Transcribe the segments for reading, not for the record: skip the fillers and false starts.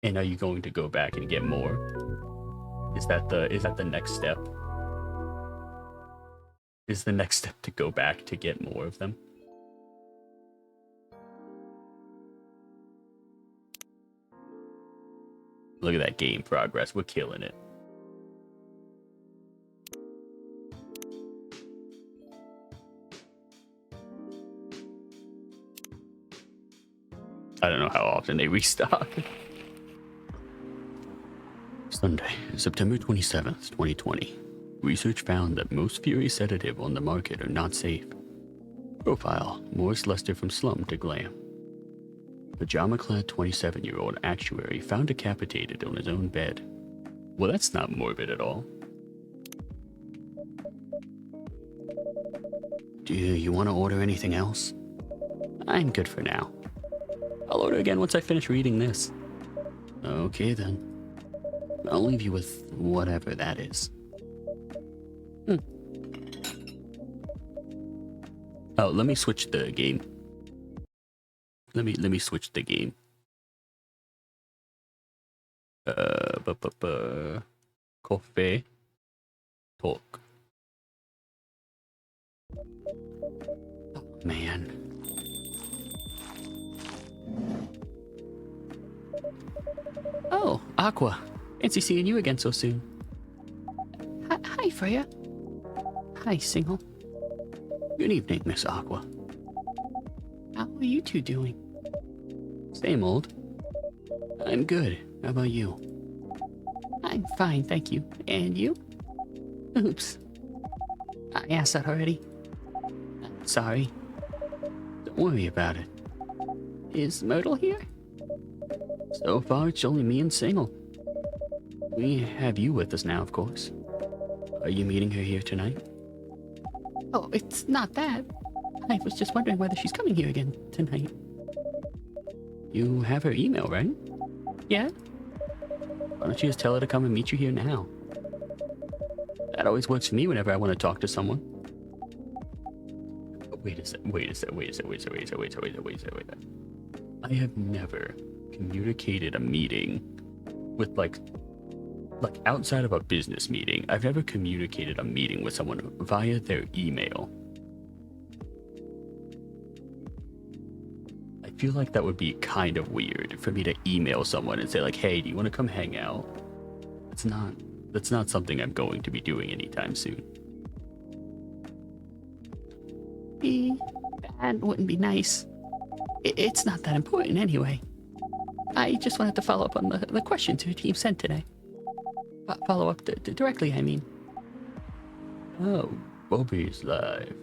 And are you going to go back and get more? Is that the next step? Is the next step to go back to get more of them? Look at that game progress. We're killing it. I don't know how often they restock. Sunday, September 27th, 2020. Research found that most Fury sedative on the market are not safe. Profile, Morris Lester from slum to glam. Pajama-clad 27-year-old actuary found decapitated on his own bed. Well, that's not morbid at all. Do you want to order anything else? I'm good for now. I'll order again once I finish reading this. Okay then. I'll leave you with whatever that is. Oh, let me switch the game. Let me switch the game. Coffee. Talk. Oh, man. Oh, Aqua. Fancy seeing you again so soon. Hi, Freya. Hi, Single. Good evening, Miss Aqua. How are you two doing? Same old. I'm good. How about you? I'm fine, thank you. And you? Oops. I asked that already. Sorry. Don't worry about it. Is Myrtle here? So far, it's only me and Single. We have you with us now, of course. Are you meeting her here tonight? Oh, it's not that. I was just wondering whether she's coming here again tonight. You have her email, right? Yeah? Why don't you just tell her to come and meet you here now? That always works for me whenever I want to talk to someone. Wait a sec. I have never communicated a meeting with like outside of a business meeting. I've never communicated a meeting with someone via their email. I feel like that would be kind of weird for me to email someone and say like, hey, do you want to come hang out? That's not something I'm going to be doing anytime soon. That wouldn't be nice. It's not that important anyway. I just wanted to follow up on the questions your team sent today. Follow up directly, I mean. Oh, Bobby's live.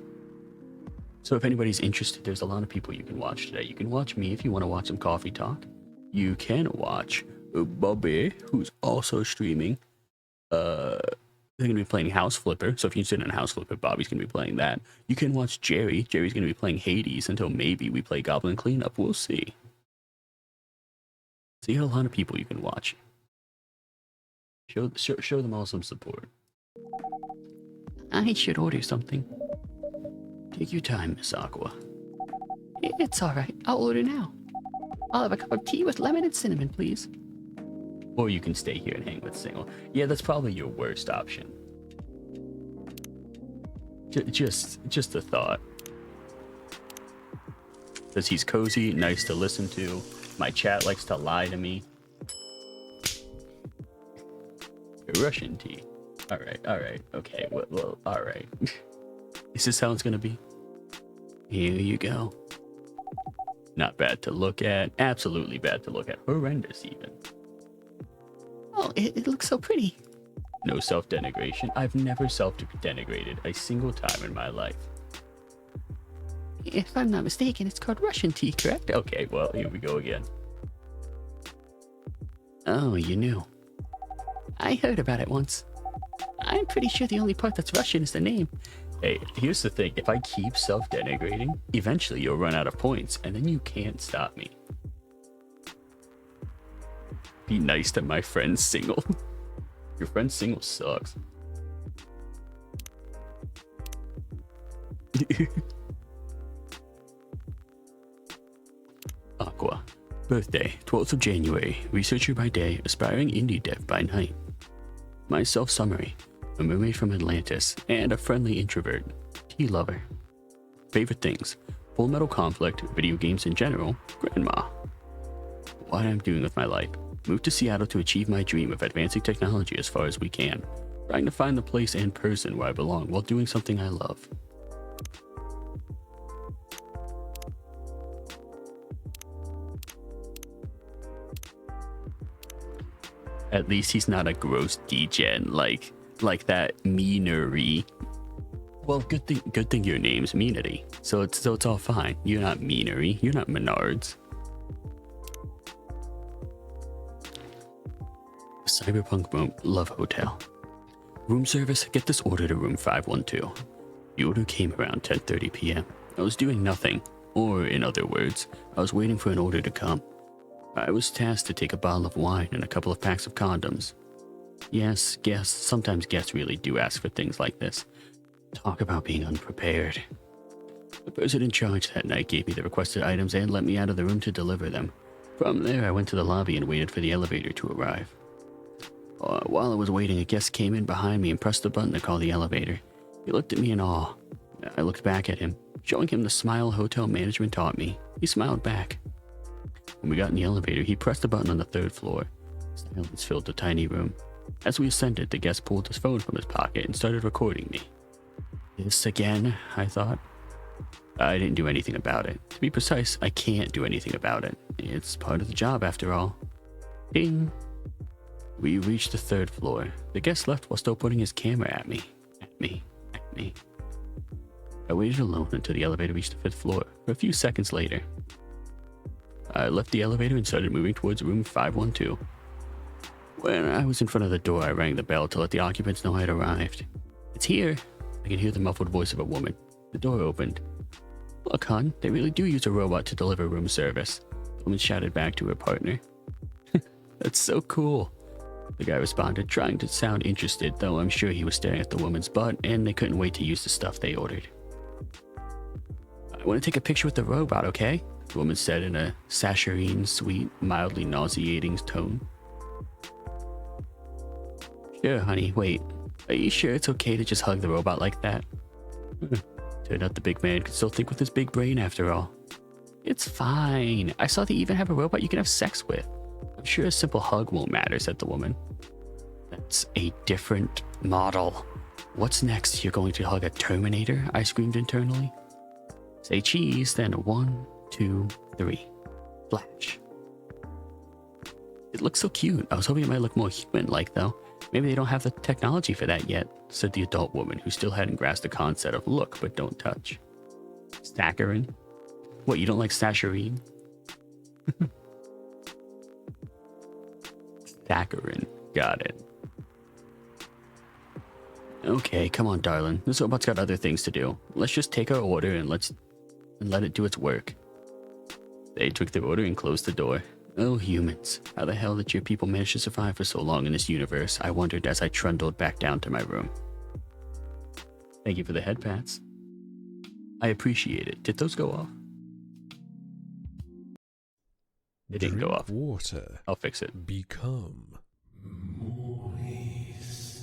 So if anybody's interested, there's a lot of people you can watch today. You can watch me if you want to watch some coffee talk. You can watch Bobby, who's also streaming. They're going to be playing House Flipper. So if you're interested in House Flipper, Bobby's going to be playing that. You can watch Jerry. Jerry's going to be playing Hades until maybe we play Goblin Cleanup. We'll see. So you have a lot of people you can watch. Show them all some support. I should order something. Take your time, Miss Aqua. It's alright. I'll order now. I'll have a cup of tea with lemon and cinnamon, please. Or you can stay here and hang with Single. Yeah, that's probably your worst option. Just a thought. Because he's cozy, nice to listen to. My chat likes to lie to me. Russian tea. Alright. Okay, well, alright. Is this how it's gonna be? Here you go. Not bad to look at. Absolutely bad to look at. Horrendous, even. Oh, it looks so pretty. No self-denigration. I've never self-denigrated a single time in my life. If I'm not mistaken, it's called Russian tea, correct? Okay, well, here we go again. Oh, you knew. I heard about it once. I'm pretty sure the only part that's Russian is the name. Hey, here's the thing. If I keep self-denigrating, eventually you'll run out of points, and then you can't stop me. Be nice to my friend Single. Your friend Single sucks. Aqua. Birthday, 12th of January, researcher by day, aspiring indie dev by night. My self-summary, a mermaid from Atlantis, and a friendly introvert, tea lover. Favorite things, Full Metal Conflict, video games in general, grandma. What I'm doing with my life, moved to Seattle to achieve my dream of advancing technology as far as we can, trying to find the place and person where I belong while doing something I love. At least he's not a gross degen like that meanery. Well, good thing your name's Meanery, so it's all fine. You're not Meanery. You're not Menards. Cyberpunk room, love hotel. Room service. Get this order to room 512. The order came around 10:30 p.m. I was doing nothing, or in other words, I was waiting for an order to come. I was tasked to take a bottle of wine and a couple of packs of condoms. Yes, sometimes guests really do ask for things like this. Talk about being unprepared. The person in charge that night gave me the requested items and let me out of the room to deliver them. From there, I went to the lobby and waited for the elevator to arrive. While I was waiting, a guest came in behind me and pressed the button to call the elevator. He looked at me in awe. I looked back at him, showing him the smile hotel management taught me. He smiled back. When we got in the elevator, he pressed the button on the 3rd floor. Silence filled the tiny room. As we ascended, the guest pulled his phone from his pocket and started recording me. This again, I thought. I didn't do anything about it. To be precise, I can't do anything about it. It's part of the job after all. Ding! We reached the 3rd floor. The guest left while still pointing his camera at me. At me. I waited alone until the elevator reached the 5th floor. A few seconds later, I left the elevator and started moving towards room 512. When I was in front of the door, I rang the bell to let the occupants know I had arrived. It's here. I could hear the muffled voice of a woman. The door opened. Look, hon, they really do use a robot to deliver room service. The woman shouted back to her partner. That's so cool. The guy responded, trying to sound interested, though I'm sure he was staring at the woman's butt and they couldn't wait to use the stuff they ordered. I want to take a picture with the robot, okay? The woman said in a saccharine, sweet, mildly nauseating tone. Sure, honey, wait. Are you sure it's okay to just hug the robot like that? Turned out the big man could still think with his big brain after all. It's fine. I saw they even have a robot you can have sex with. I'm sure a simple hug won't matter, said the woman. That's a different model. What's next? You're going to hug a Terminator? I screamed internally. Say cheese, then 1, 2, 3. Flash. It looks so cute. I was hoping it might look more human-like, though. Maybe they don't have the technology for that yet, said the adult woman, who still hadn't grasped the concept of look but don't touch. Saccharin? What, you don't like saccharin? Saccharin. Got it. Okay, come on, darling. This robot's got other things to do. Let's just take our order and let it do its work. They took their order and closed the door. Oh, humans. How the hell did your people manage to survive for so long in this universe? I wondered as I trundled back down to my room. Thank you for the head pats. I appreciate it. Did those go off? They didn't go off. Water. I'll fix it. Become moist.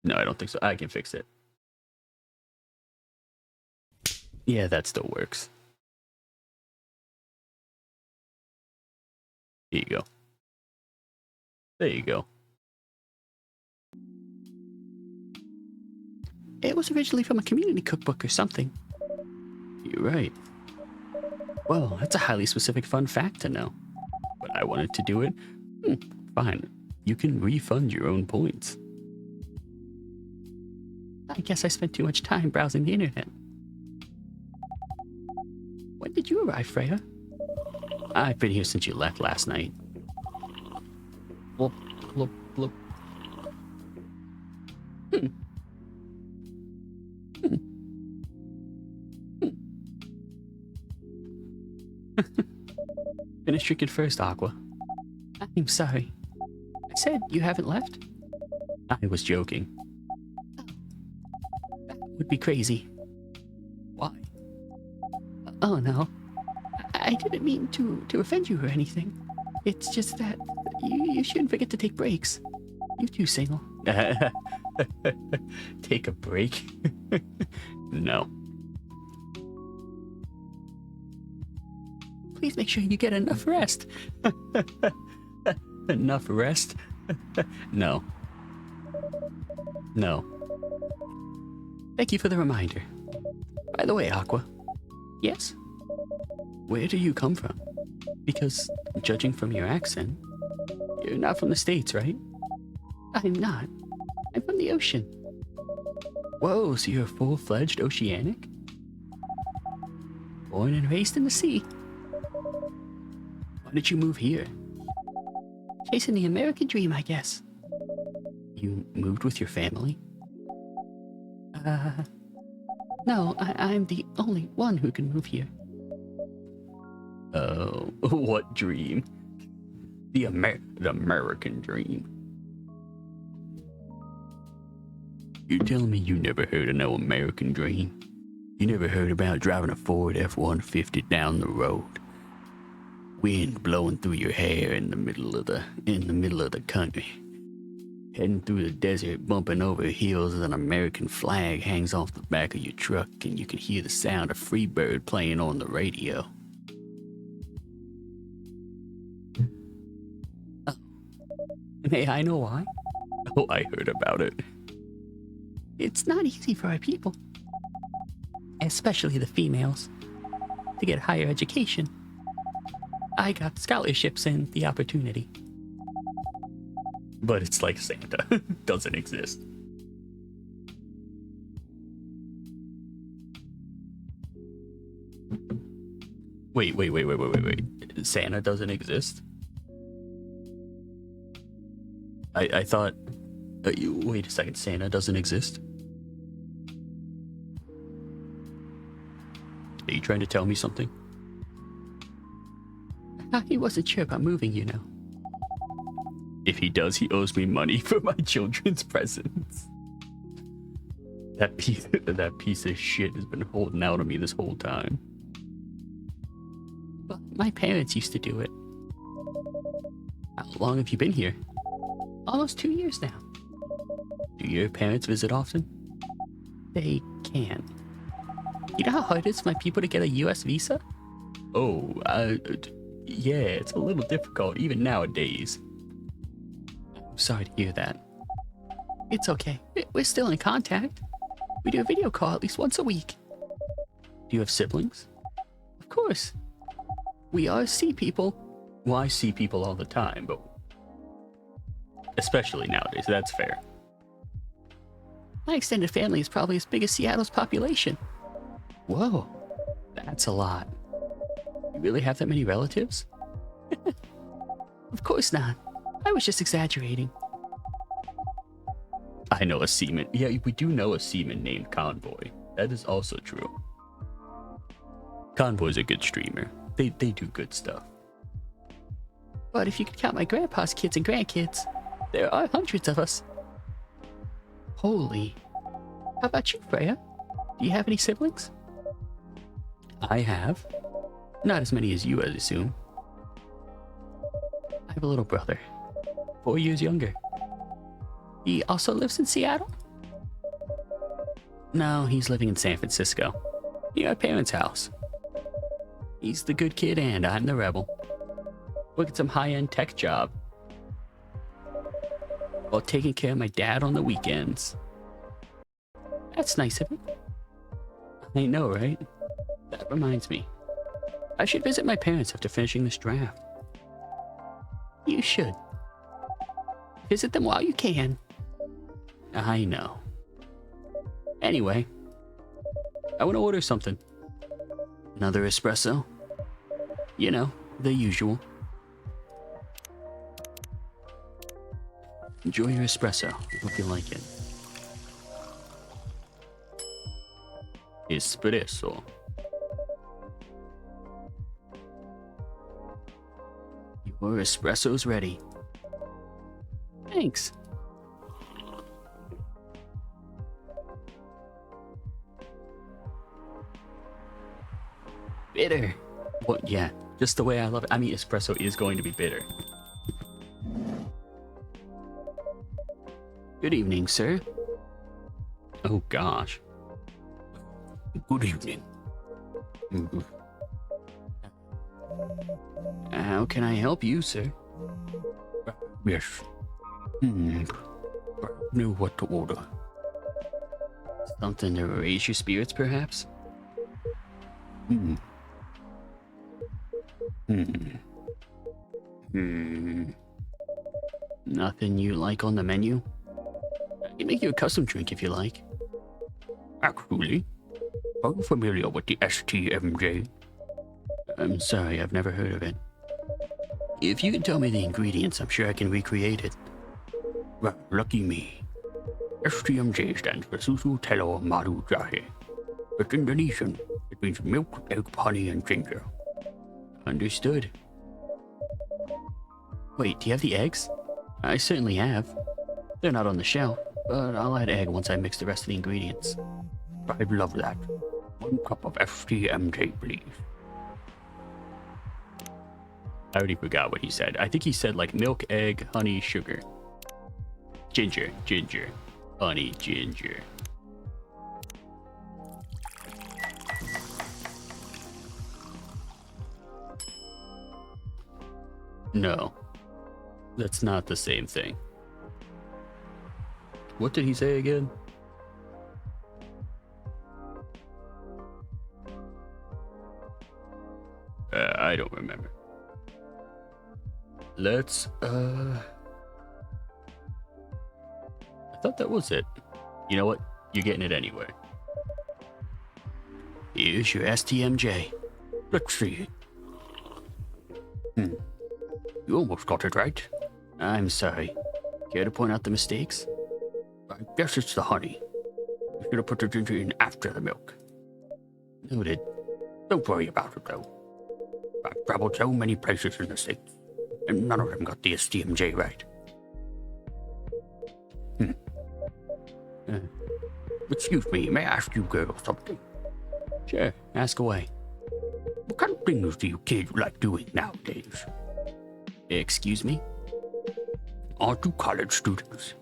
No, I don't think so. I can fix it. Yeah, that still works. There you go. There you go. It was originally from a community cookbook or something. You're right. Well, that's a highly specific fun fact to know. But I wanted to do it. Fine. You can refund your own points. I guess I spent too much time browsing the internet. When did you arrive, Freya? I've been here since you left last night. Blop, blop, blop. Finish drinking first, Aqua. I'm sorry. I said you haven't left? I was joking. Oh. That would be crazy. Why? Oh no, I didn't mean to offend you or anything. It's just that you shouldn't forget to take breaks. You too, Single. Take a break? No. Please make sure you get enough rest. Enough rest? No. No. Thank you for the reminder. By the way, Aqua. Yes? Where do you come from? Because, judging from your accent, you're not from the States, right? I'm not. I'm from the ocean. Whoa, so you're full-fledged oceanic? Born and raised in the sea. Why did you move here? Chasing the American dream, I guess. You moved with your family? No, I'm the only one who can move here. Oh, what dream? The American dream. You're telling me you never heard of no American dream? You never heard about driving a Ford F-150 down the road? Wind blowing through your hair in the middle of the country. Heading through the desert, bumping over hills as an American flag hangs off the back of your truck and you can hear the sound of Freebird playing on the radio. Oh. May I know why? Oh, I heard about it. It's not easy for our people, especially the females, to get higher education. I got scholarships and the opportunity. But it's like Santa. Doesn't exist. Wait. Santa doesn't exist? I thought... wait a second, Santa doesn't exist? Are you trying to tell me something? He wasn't sure about moving, you know. If he does, he owes me money for my children's presents. That piece of shit has been holding out on me this whole time. Well, my parents used to do it. How long have you been here? Almost 2 years now. Do your parents visit often? They can. You know how hard it is for my people to get a US visa? Oh, yeah, it's a little difficult even nowadays. I'm sorry to hear that. It's okay. We're still in contact. We do a video call at least once a week. Do you have siblings? Of course. We are sea people. Well, I see people all the time, but especially nowadays, that's fair. My extended family is probably as big as Seattle's population. Whoa, that's a lot. You really have that many relatives? Of course not. I was just exaggerating. I know a seaman. Yeah, we do know a seaman named Convoy. That is also true. Convoy's a good streamer. They do good stuff. But if you could count my grandpa's kids and grandkids, there are hundreds of us. Holy. How about you, Freya? Do you have any siblings? I have. Not as many as you, I assume. I have a little brother. 4 years younger. He also lives in Seattle? No, he's living in San Francisco. Near our parents' house. He's the good kid and I'm the rebel. Work at some high-end tech job. While taking care of my dad on the weekends. That's nice of him. I know, right? That reminds me. I should visit my parents after finishing this draft. You should. Visit them while you can. I know. Anyway, I want to order something. Another espresso? You know, the usual. Enjoy your espresso. I hope you like it. Espresso. Your espresso's ready. Thanks. bitter. Well, yeah, just the way I love it. I mean, espresso is going to be bitter. Good evening, sir. Oh, gosh. Good evening. How can I help you, sir? Yes. I knew what to order. Something to raise your spirits, perhaps? Nothing you like on the menu? I can make you a custom drink if you like. Actually, are you familiar with the STMJ? I'm sorry, I've never heard of it. If you can tell me the ingredients, I'm sure I can recreate it. Well, lucky me. STMJ stands for Susu Telo Maru Jahe. It's Indonesian. It means milk, egg, honey, and ginger. Understood. Wait, do you have the eggs? I certainly have. They're not on the shelf, but I'll add egg once I mix the rest of the ingredients. I'd love that. 1 cup of STMJ, please. I already forgot what he said. I think he said like milk, egg, honey, sugar. Ginger, honey, ginger. No, that's not the same thing. What did he say again? I don't remember. Let's, I thought that was it. You know what? You're getting it anyway. Here's your STMJ. Let's see. You almost got it right. I'm sorry. Care to point out the mistakes? I guess it's the honey. You should have put the ginger in after the milk. Noted. Don't worry about it, though. I've traveled so many places in the States, and none of them got the STMJ right. Excuse me, may I ask you girls something? Sure, ask away. What kind of things do you kids like doing nowadays? Excuse me? Aren't you college students?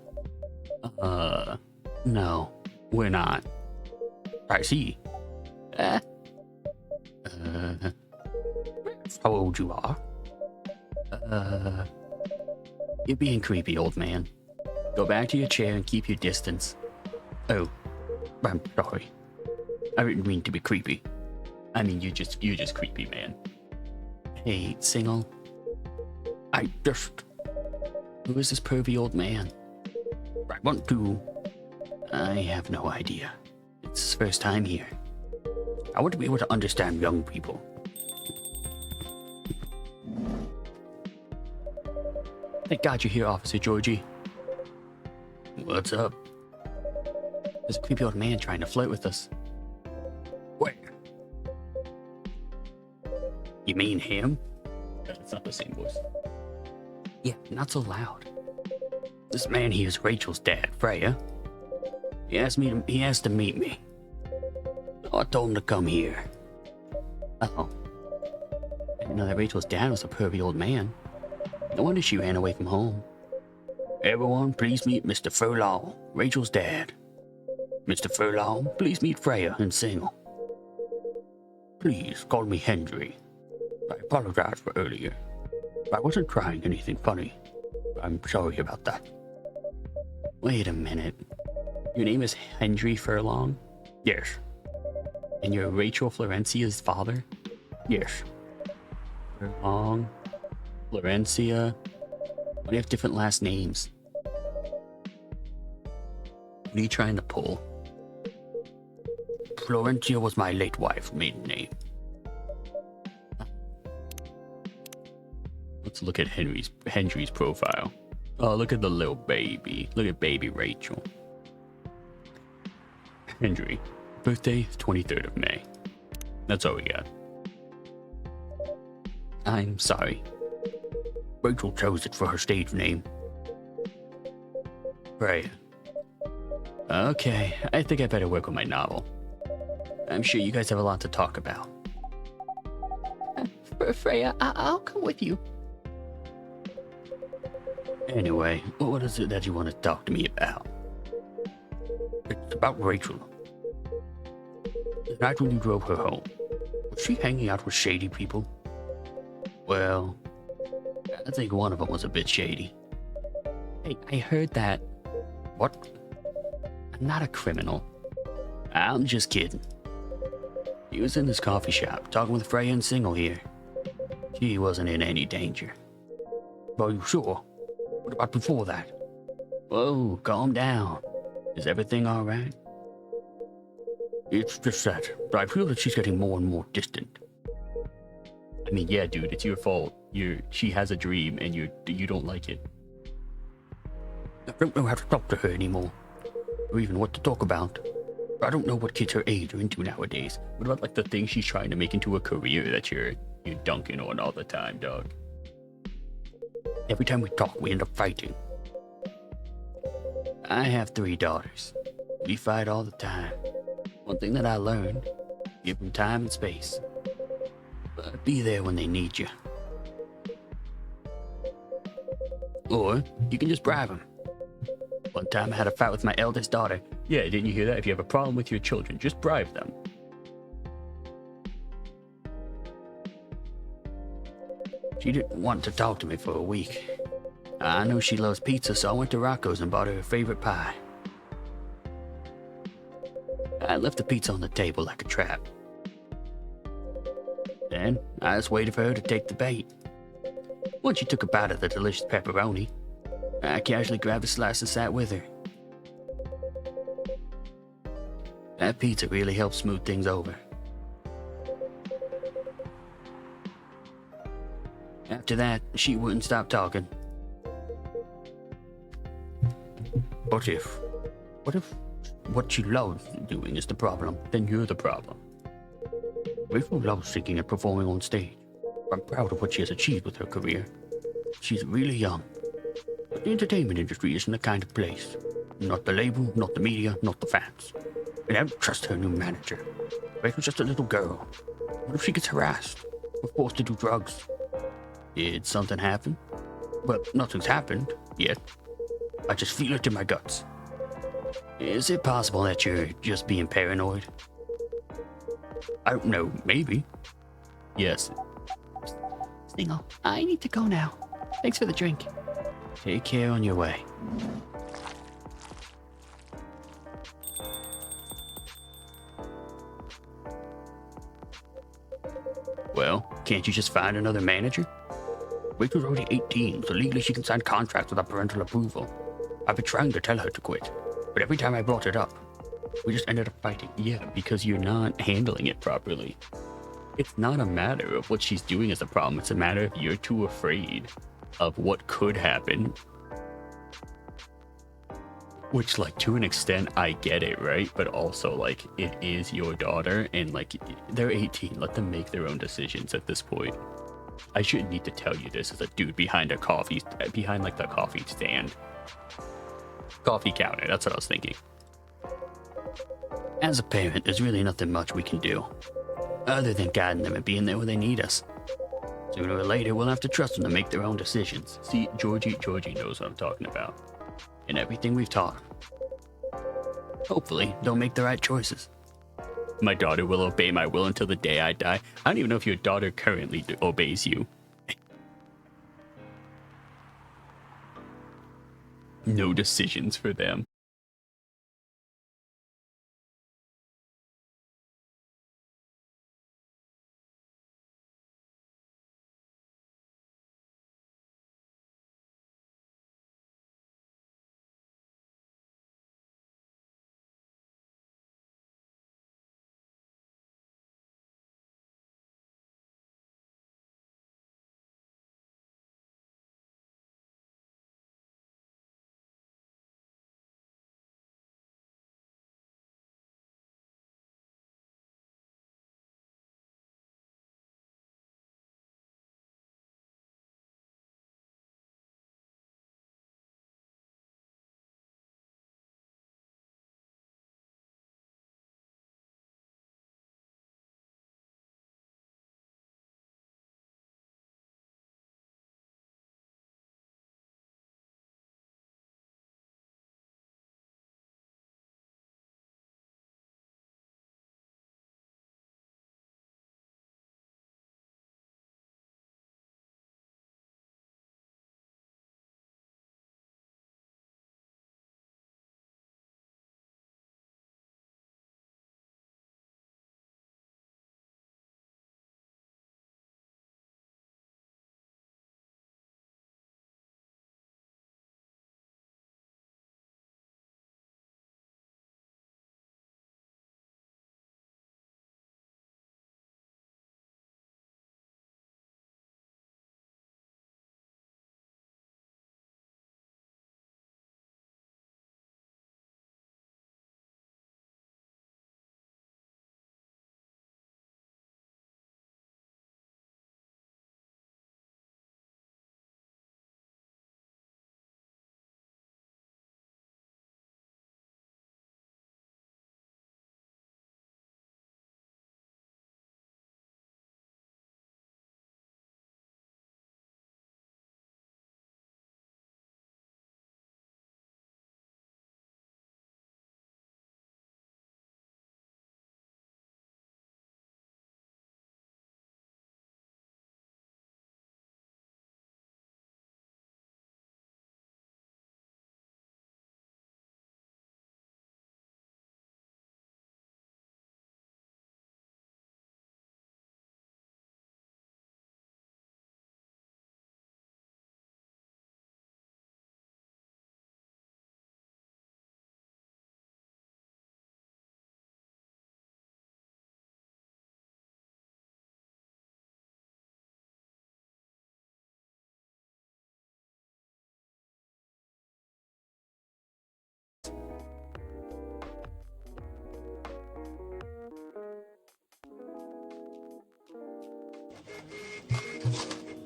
No, we're not. I see. That's how old you are. You're being creepy, old man. Go back to your chair and keep your distance. Oh, I'm sorry. I didn't mean to be creepy. I mean, you're just creepy, man. Hey, Single. Who is this pervy old man? I want to... I have no idea. It's his first time here. I want to be able to understand young people. Thank God you're here, Officer Georgie. What's up? There's a creepy old man trying to flirt with us. Where? You mean him? That's not the same voice. Yeah, not so loud. This man here is Rachel's dad, Freya. He asked to meet me. So I told him to come here. Oh. I didn't know that Rachel's dad was a pervy old man. No wonder she ran away from home. Everyone, please meet Mr. Furlong, Rachel's dad. Mr. Furlong, please meet Freya and Single. Please call me Henry. I apologize for earlier. I wasn't trying anything funny. I'm sorry about that. Wait a minute. Your name is Henry Furlong? Yes. And you're Rachel Florencia's father? Yes. Furlong, Florencia. Why do you have different last names? What are you trying to pull? Florencia was my late wife's maiden name. Let's look at Henry's profile. Oh, look at the little baby. Look at baby Rachel. Henry. Birthday, 23rd of May. That's all we got. I'm sorry. Rachel chose it for her stage name. Right. Okay, I think I better work on my novel. I'm sure you guys have a lot to talk about. Freya, I'll come with you. Anyway, what is it that you want to talk to me about? It's about Rachel. The night when you drove her home, was she hanging out with shady people? Well, I think one of them was a bit shady. Hey, I heard that. What? I'm not a criminal. I'm just kidding. He was in this coffee shop talking with Freya and Single here. She wasn't in any danger. Are you sure? What about before that? Whoa, calm down. Is everything alright? It's just that I feel that she's getting more and more distant. I mean, yeah, dude, it's your fault. She has a dream and you don't like it. I don't know how to talk to her anymore, or even what to talk about. I don't know what kids her age are into nowadays. What about like the thing she's trying to make into a career that you're dunking on all the time, dog? Every time we talk, we end up fighting. I have 3 daughters. We fight all the time. One thing that I learned, give them time and space. But be there when they need you. Or you can just bribe them. One time I had a fight with my eldest daughter. Yeah, didn't you hear that? If you have a problem with your children, just bribe them. She didn't want to talk to me for a week. I know she loves pizza, so I went to Rocco's and bought her favorite pie. I left the pizza on the table like a trap. Then I just waited for her to take the bait. Once she took a bite of the delicious pepperoni, I casually grabbed a slice and sat with her. That pizza really helped smooth things over. After that, she wouldn't stop talking. What if what she loves doing is the problem? Then you're the problem. Rachel loves singing and performing on stage. I'm proud of what she has achieved with her career. She's really young. But the entertainment industry isn't the kind of place. Not the label, not the media, not the fans. And I don't trust her new manager. Rachel's just a little girl. What if she gets harassed or forced to do drugs? Did something happen? Well, nothing's happened yet. I just feel it in my guts. Is it possible that you're just being paranoid? I don't know, maybe. Yes. Single, I need to go now. Thanks for the drink. Take care on your way. Well, can't you just find another manager? Rachel's already 18, so legally she can sign contracts without parental approval. I've been trying to tell her to quit, but every time I brought it up, we just ended up fighting. Yeah, because you're not handling it properly. It's not a matter of what she's doing as a problem. It's a matter of you're too afraid of what could happen. Which, like, to an extent, I get it, right? But also, like, it is your daughter, and, like, they're 18. Let them make their own decisions at this point. I shouldn't need to tell you this as a dude behind the coffee stand. Coffee counter, that's what I was thinking. As a parent, there's really nothing much we can do, other than guiding them and being there when they need us. Sooner or later, we'll have to trust them to make their own decisions. See, Georgie knows what I'm talking about. And everything we've taught them. Hopefully, they'll make the right choices. My daughter will obey my will until the day I die. I don't even know if your daughter currently obeys you. No decisions for them.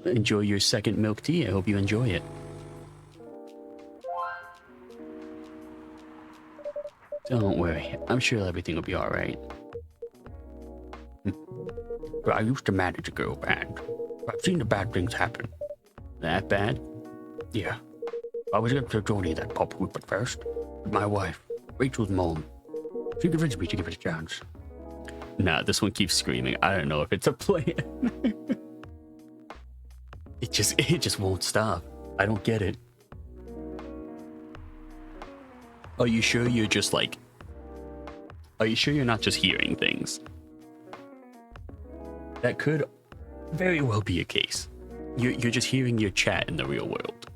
Enjoy your second milk tea. I hope you enjoy it. Don't worry. I'm sure everything will be alright. But I used to manage a girl band. I've seen the bad things happen. That bad? Yeah. I was going to join that pop group at first. But my wife, Rachel's mom, she convinced me to give it a chance. Nah, this one keeps screaming. I don't know if it's a plan. It just won't stop. I don't get it. Are you sure you're just like... Are you sure you're not just hearing things? That could very well be a case. You're just hearing your chat in the real world.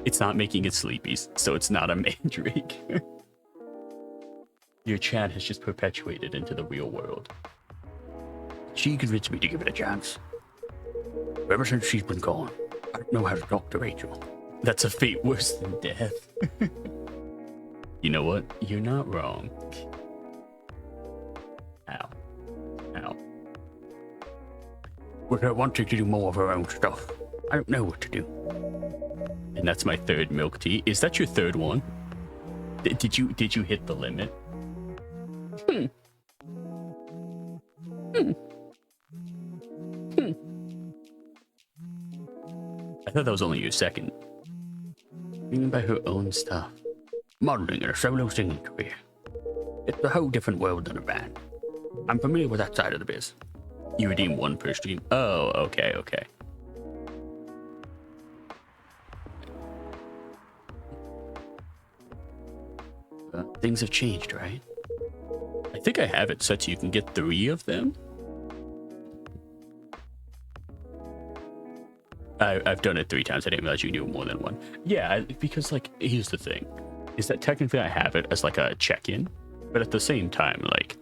It's not making it sleepies, so it's not a mandrake. Your chat has just perpetuated into the real world. She convinced me to give it a chance. Ever since she's been gone, I don't know how to talk to Rachel. That's a fate worse than death. You know what? You're not wrong. Ow. Ow. With her wanting to do more of her own stuff, I don't know what to do. And that's my third milk tea. Is that your third one? Did you hit the limit? I thought that was only your second. Thinking about her own stuff. Modeling and a solo singing career. It's a whole different world than a band. I'm familiar with that side of the biz. You redeem one per stream. Oh, okay, okay. Things have changed, right? I think I have it set so you can get 3 of them. I've done it 3 times. I didn't realize you knew more than one. Yeah, because like, here's the thing. Is that technically I have it as like a check-in, but at the same time, like,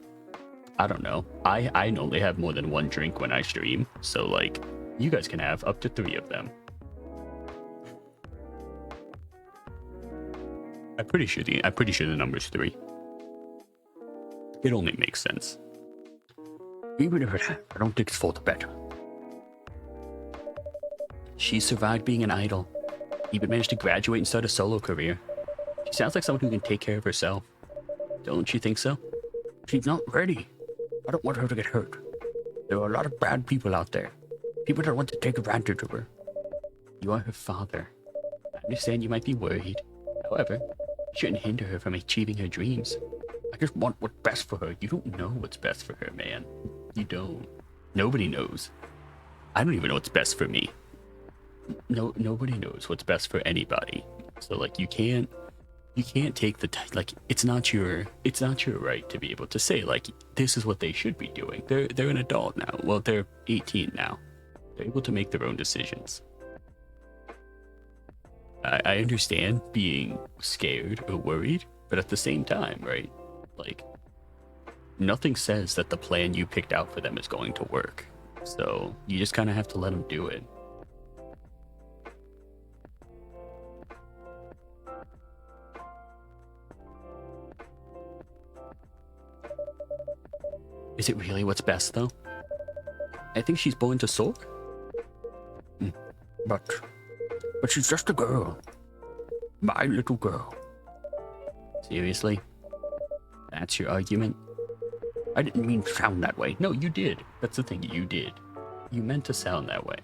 I don't know. I normally have more than 1 drink when I stream, so like, you guys can have up to 3 of them. I'm pretty sure the number's 3. It only makes sense. Even if it has, I don't think it's for the better. She survived being an idol, even managed to graduate and start a solo career. She sounds like someone who can take care of herself. Don't you think so? She's not ready. I don't want her to get hurt. There are a lot of bad people out there. People that want to take advantage of her. You are her father. I understand you might be worried. However, you shouldn't hinder her from achieving her dreams. I just want what's best for her. You don't know what's best for her, man. You don't. Nobody knows. I don't even know what's best for me. Nobody knows what's best for anybody. So like, you can't take the like, it's not your right to be able to say like, this is what they should be doing. They're an adult now. Well, they're 18 now. They're able to make their own decisions. I understand being scared or worried, but at the same time, right? Like, nothing says that the plan you picked out for them is going to work. So you just kind of have to let them do it. Is it really what's best, though? I think she's born to soar. But she's just a girl. My little girl. Seriously? That's your argument? I didn't mean to sound that way. No, you did. That's the thing, you did. You meant to sound that way.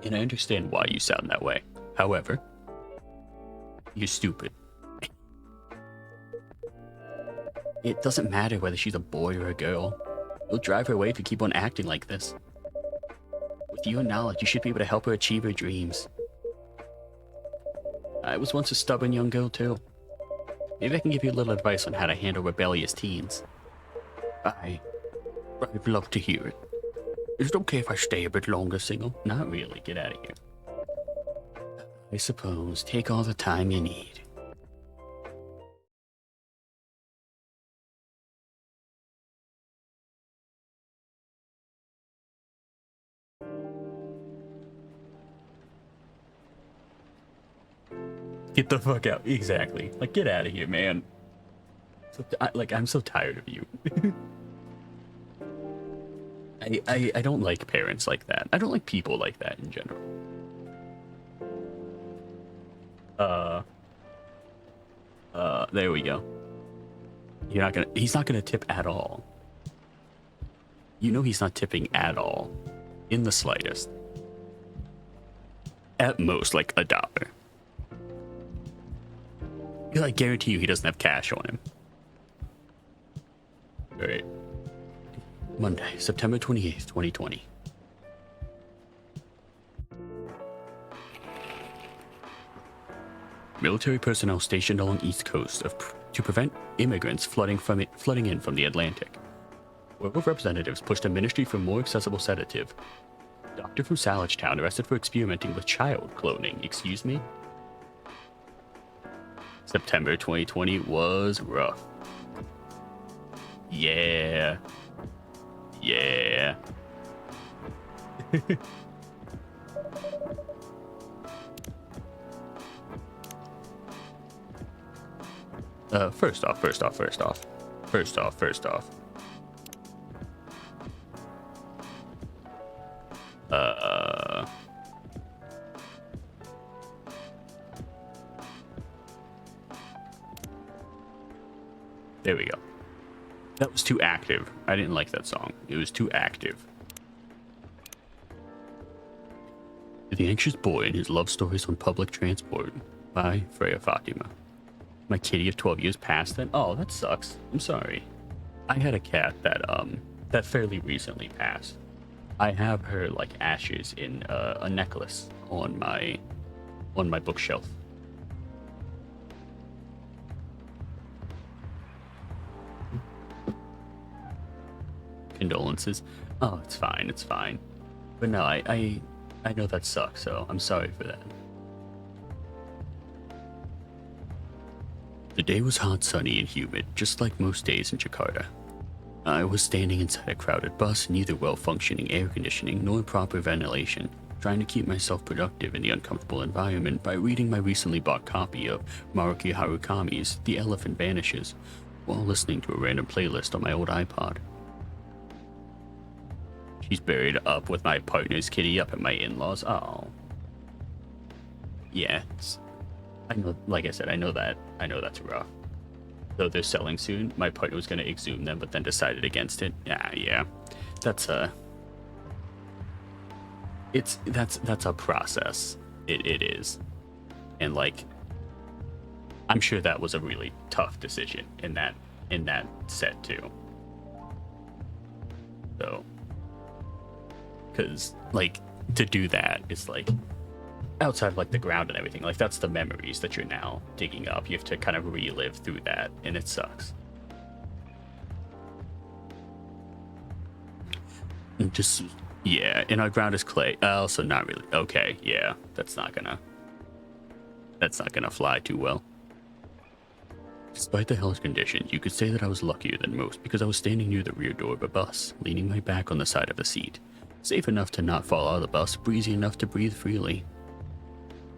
And I understand why you sound that way. However, you're stupid. It doesn't matter whether she's a boy or a girl. You'll drive her away if you keep on acting like this. With your knowledge, you should be able to help her achieve her dreams. I was once a stubborn young girl too. Maybe I can give you a little advice on how to handle rebellious teens. I'd love to hear it. Is it okay if I stay a bit longer, single? Not really. Get out of here. I suppose. Take all the time you need. Get the fuck out. Exactly. Like, get out of here, man. So, I'm so tired of you. I don't like parents like that. I don't like people like that in general. There we go. He's not gonna tip at all. You know he's not tipping at all. In the slightest. At most, like $1. I guarantee you he doesn't have cash on him. Alright. Monday, September 28th, 2020. Military personnel stationed along East Coast to prevent immigrants flooding in from the Atlantic. Werewolf representatives pushed a ministry for more accessible sedative. Doctor from Salagetown arrested for experimenting with child cloning. Excuse me? September 2020 was rough. Yeah. Yeah. First off. There we go. That was too active. I didn't like that song. It was too active. The Anxious Boy and His Love Stories on Public Transport by Freya Fatima. My kitty of 12 years passed then. Oh, that sucks. I'm sorry. I had a cat that fairly recently passed. I have her like ashes in a necklace on my bookshelf. Condolences. Oh, it's fine. But no, I know that sucks, so I'm sorry for that. The day was hot, sunny, and humid, just like most days in Jakarta. I was standing inside a crowded bus, neither well-functioning air conditioning nor proper ventilation, trying to keep myself productive in the uncomfortable environment by reading my recently bought copy of Maruki Harukami's The Elephant Vanishes, while listening to a random playlist on my old iPod. She's buried up with my partner's kitty up at my in-laws. Oh. Yeah, I know, like I said, I know that's rough. Though they're selling soon, my partner was going to exhume them, but then decided against it. Yeah. That's a process. It is. And like, I'm sure that was a really tough decision in that set too. So, because like to do that is like outside of like the ground and everything, like that's the memories that you're now digging up. You have to kind of relive through that, and it sucks. And just yeah, and our ground is clay. Also not really. Okay, yeah, that's not gonna fly too well. Despite the hellish conditions, you could say that I was luckier than most because I was standing near the rear door of a bus, leaning my back on the side of the seat. Safe enough to not fall out of the bus, breezy enough to breathe freely.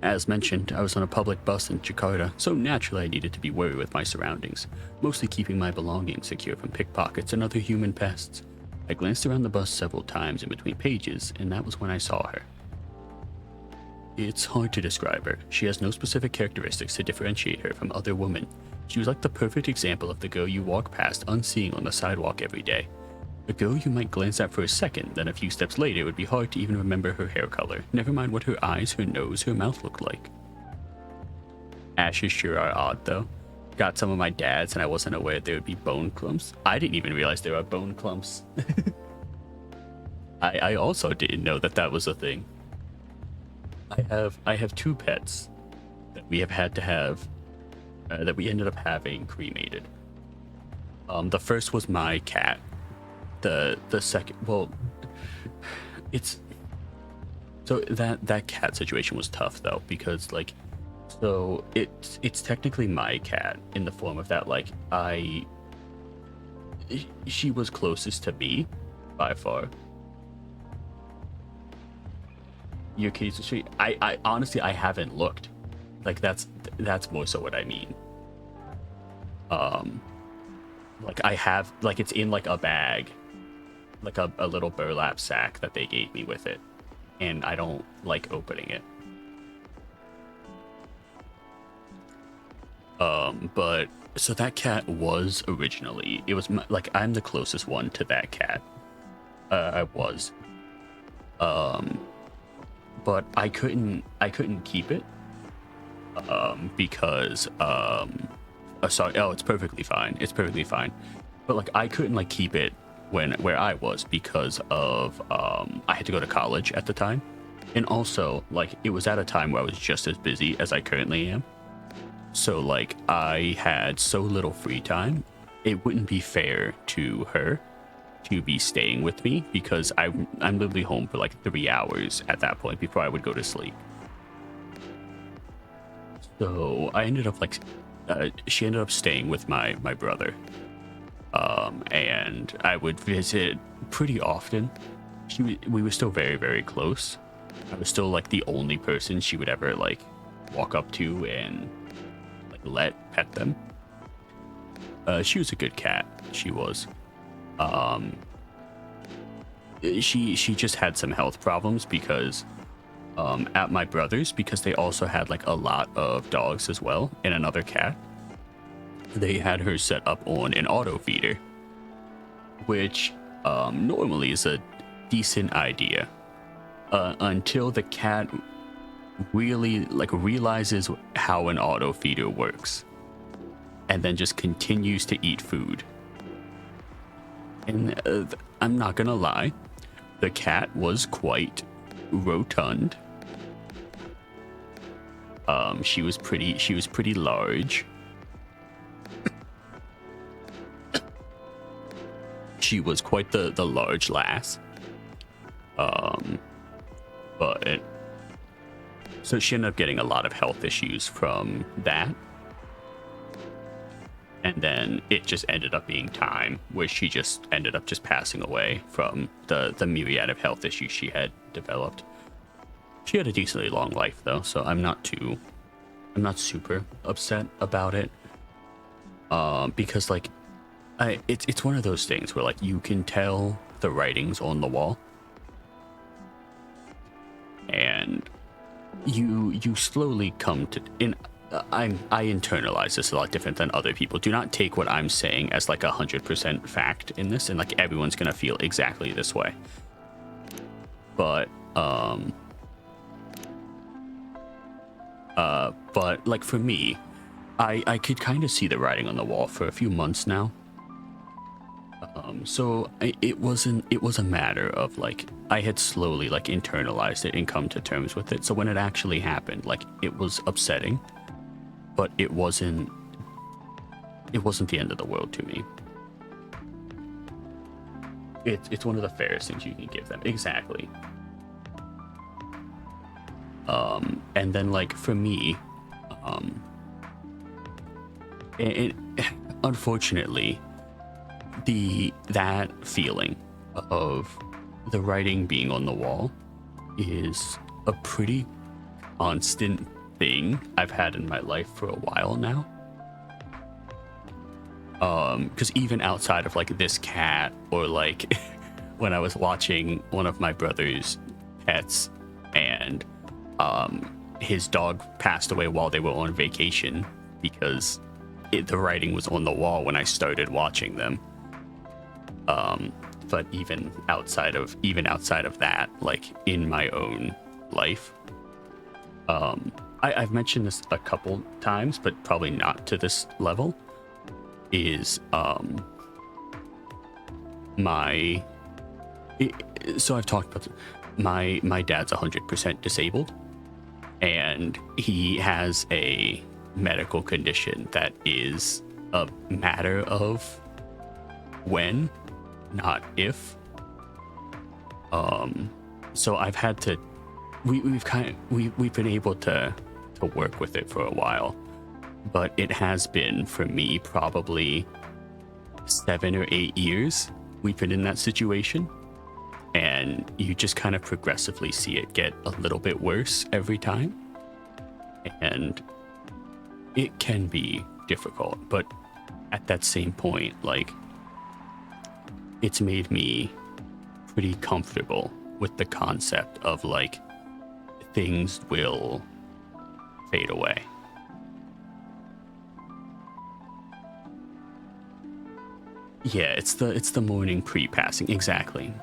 As mentioned, I was on a public bus in Jakarta, so naturally I needed to be wary with my surroundings, mostly keeping my belongings secure from pickpockets and other human pests. I glanced around the bus several times in between pages, and that was when I saw her. It's hard to describe her. She has no specific characteristics to differentiate her from other women. She was like the perfect example of the girl you walk past unseeing on the sidewalk every day. A girl you might glance at for a second, then a few steps later it would be hard to even remember her hair color, never mind what her eyes, her nose, her mouth looked like. Ashes sure are odd though. Got some of my dad's and I wasn't aware there would be bone clumps. I didn't even realize there are bone clumps. I also didn't know that was a thing. I have two pets that we have had to have, that we ended up having cremated. The first was my cat. The second, well, it's so that cat situation was tough though, because like, so it's technically my cat in the form of that, like she was closest to me by far. Your kitty's a street. I honestly I haven't looked. Like that's more so what I mean. Like I have, like it's in like a bag. like a little burlap sack that they gave me with it, and I don't like opening it. But so that cat was originally, it was like I'm the closest one to that cat. I was. But I couldn't keep it. Because sorry, oh, it's perfectly fine. It's perfectly fine. But like I couldn't like keep it where I was because of I had to go to college at the time. And also like it was at a time where I was just as busy as I currently am. So like I had so little free time, it wouldn't be fair to her to be staying with me because I'm literally home for like 3 hours at that point before I would go to sleep. So I ended up like she ended up staying with my brother. And I would visit pretty often. We were still very, very close. I was still like the only person she would ever like walk up to and like let pet them. She was a good cat. She was. She just had some health problems because at my brother's, because they also had like a lot of dogs as well and another cat. They had her set up on an auto feeder, which normally is a decent idea until the cat really like realizes how an auto feeder works and then just continues to eat food. And I'm not gonna lie, the cat was quite rotund. She was pretty large. She was quite the large lass. But so she ended up getting a lot of health issues from that. And then it just ended up being time where she just ended up just passing away from the myriad of health issues she had developed. She had a decently long life though, so I'm not super upset about it. Because like it's one of those things where like you can tell the writings on the wall. And you slowly come to I internalize this a lot different than other people. Do not take what I'm saying as like 100% fact in this, and like everyone's gonna feel exactly this way. But like for me, I could kind of see the writing on the wall for a few months now. So it was a matter of like I had slowly like internalized it and come to terms with it. So when it actually happened, like it was upsetting, but it wasn't the end of the world to me. It's one of the fairest things you can give them. Exactly. And then like for me, unfortunately, that feeling of the writing being on the wall is a pretty constant thing I've had in my life for a while now. Because even outside of like this cat, or like when I was watching one of my brother's pets and his dog passed away while they were on vacation because the writing was on the wall when I started watching them. But even outside of that, like in my own life, I've mentioned this a couple times, but probably not to this level, is so I've talked about my dad's 100% disabled, and he has a medical condition that is a matter of when, not if. So I've had to we've been able to work with it for a while, but it has been for me probably 7 or 8 years we've been in that situation, and you just kind of progressively see it get a little bit worse every time, and it can be difficult. But at that same point, like, it's made me pretty comfortable with the concept of like things will fade away. Yeah, it's the morning pre-passing, exactly.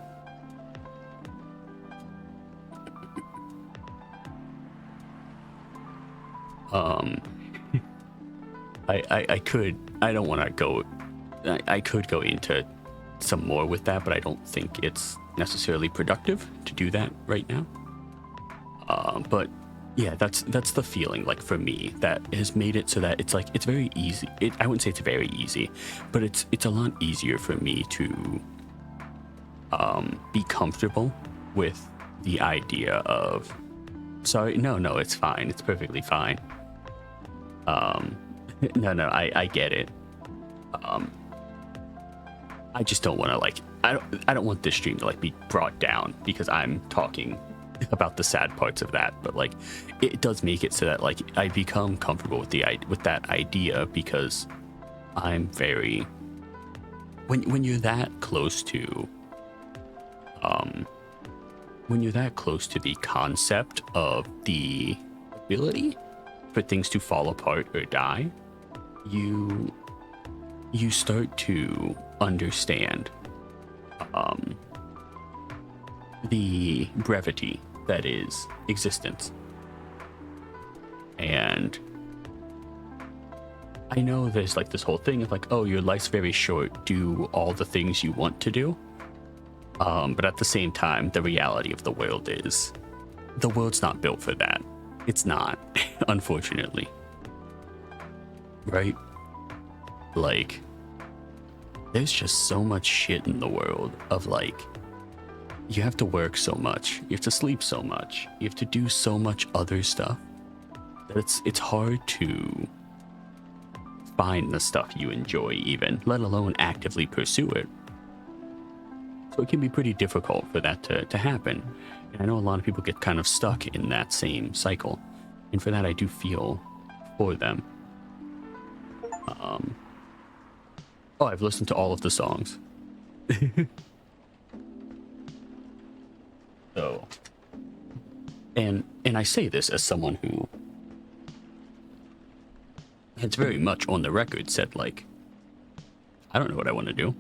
I don't want to go. I could go into some more with that, but I don't think it's necessarily productive to do that right now. But yeah, that's the feeling, like, for me, that has made it so that it's like it's very easy. I wouldn't say it's very easy, but it's a lot easier for me to be comfortable with the idea of, sorry, no, it's fine, it's perfectly fine. No, I get it. I just don't want to, like, I don't want this stream to, like, be brought down because I'm talking about the sad parts of that, but like it does make it so that like I become comfortable with that idea, because I'm very, when you're that close to the concept of the ability for things to fall apart or die, you start to understand the brevity that is existence. And I know there's like this whole thing of like, oh, your life's very short, do all the things you want to do. But at the same time, the reality of the world is the world's not built for that. It's not, unfortunately. Right? Like, there's just so much shit in the world of like, you have to work so much, you have to sleep so much, you have to do so much other stuff that it's hard to find the stuff you enjoy, even, let alone actively pursue it. So it can be pretty difficult for that to happen. And I know a lot of people get kind of stuck in that same cycle. And for that, I do feel for them. Oh, I've listened to all of the songs. So, and I say this as someone who has very much on the record said, like, I don't know what I want to do,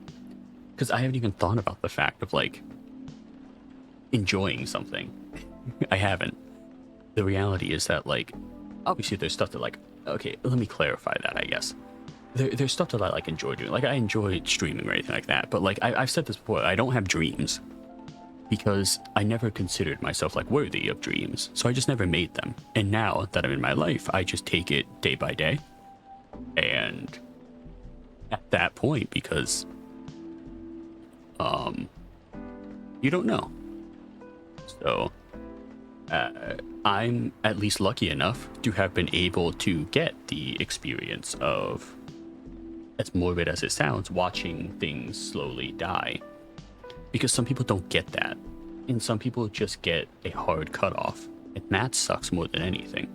because I haven't even thought about the fact of like enjoying something. I haven't. The reality is that, like, obviously there's stuff that, like, okay, let me clarify that, I guess. There's stuff that I like enjoy doing. Like, I enjoy streaming or anything like that, but like I've said this before, I don't have dreams. Because I never considered myself like worthy of dreams, so I just never made them. And now that I'm in my life, I just take it day by day. And at that point, because you don't know. So I'm at least lucky enough to have been able to get the experience of, as morbid as it sounds, watching things slowly die. Because some people don't get that, and some people just get a hard cutoff, and that sucks more than anything,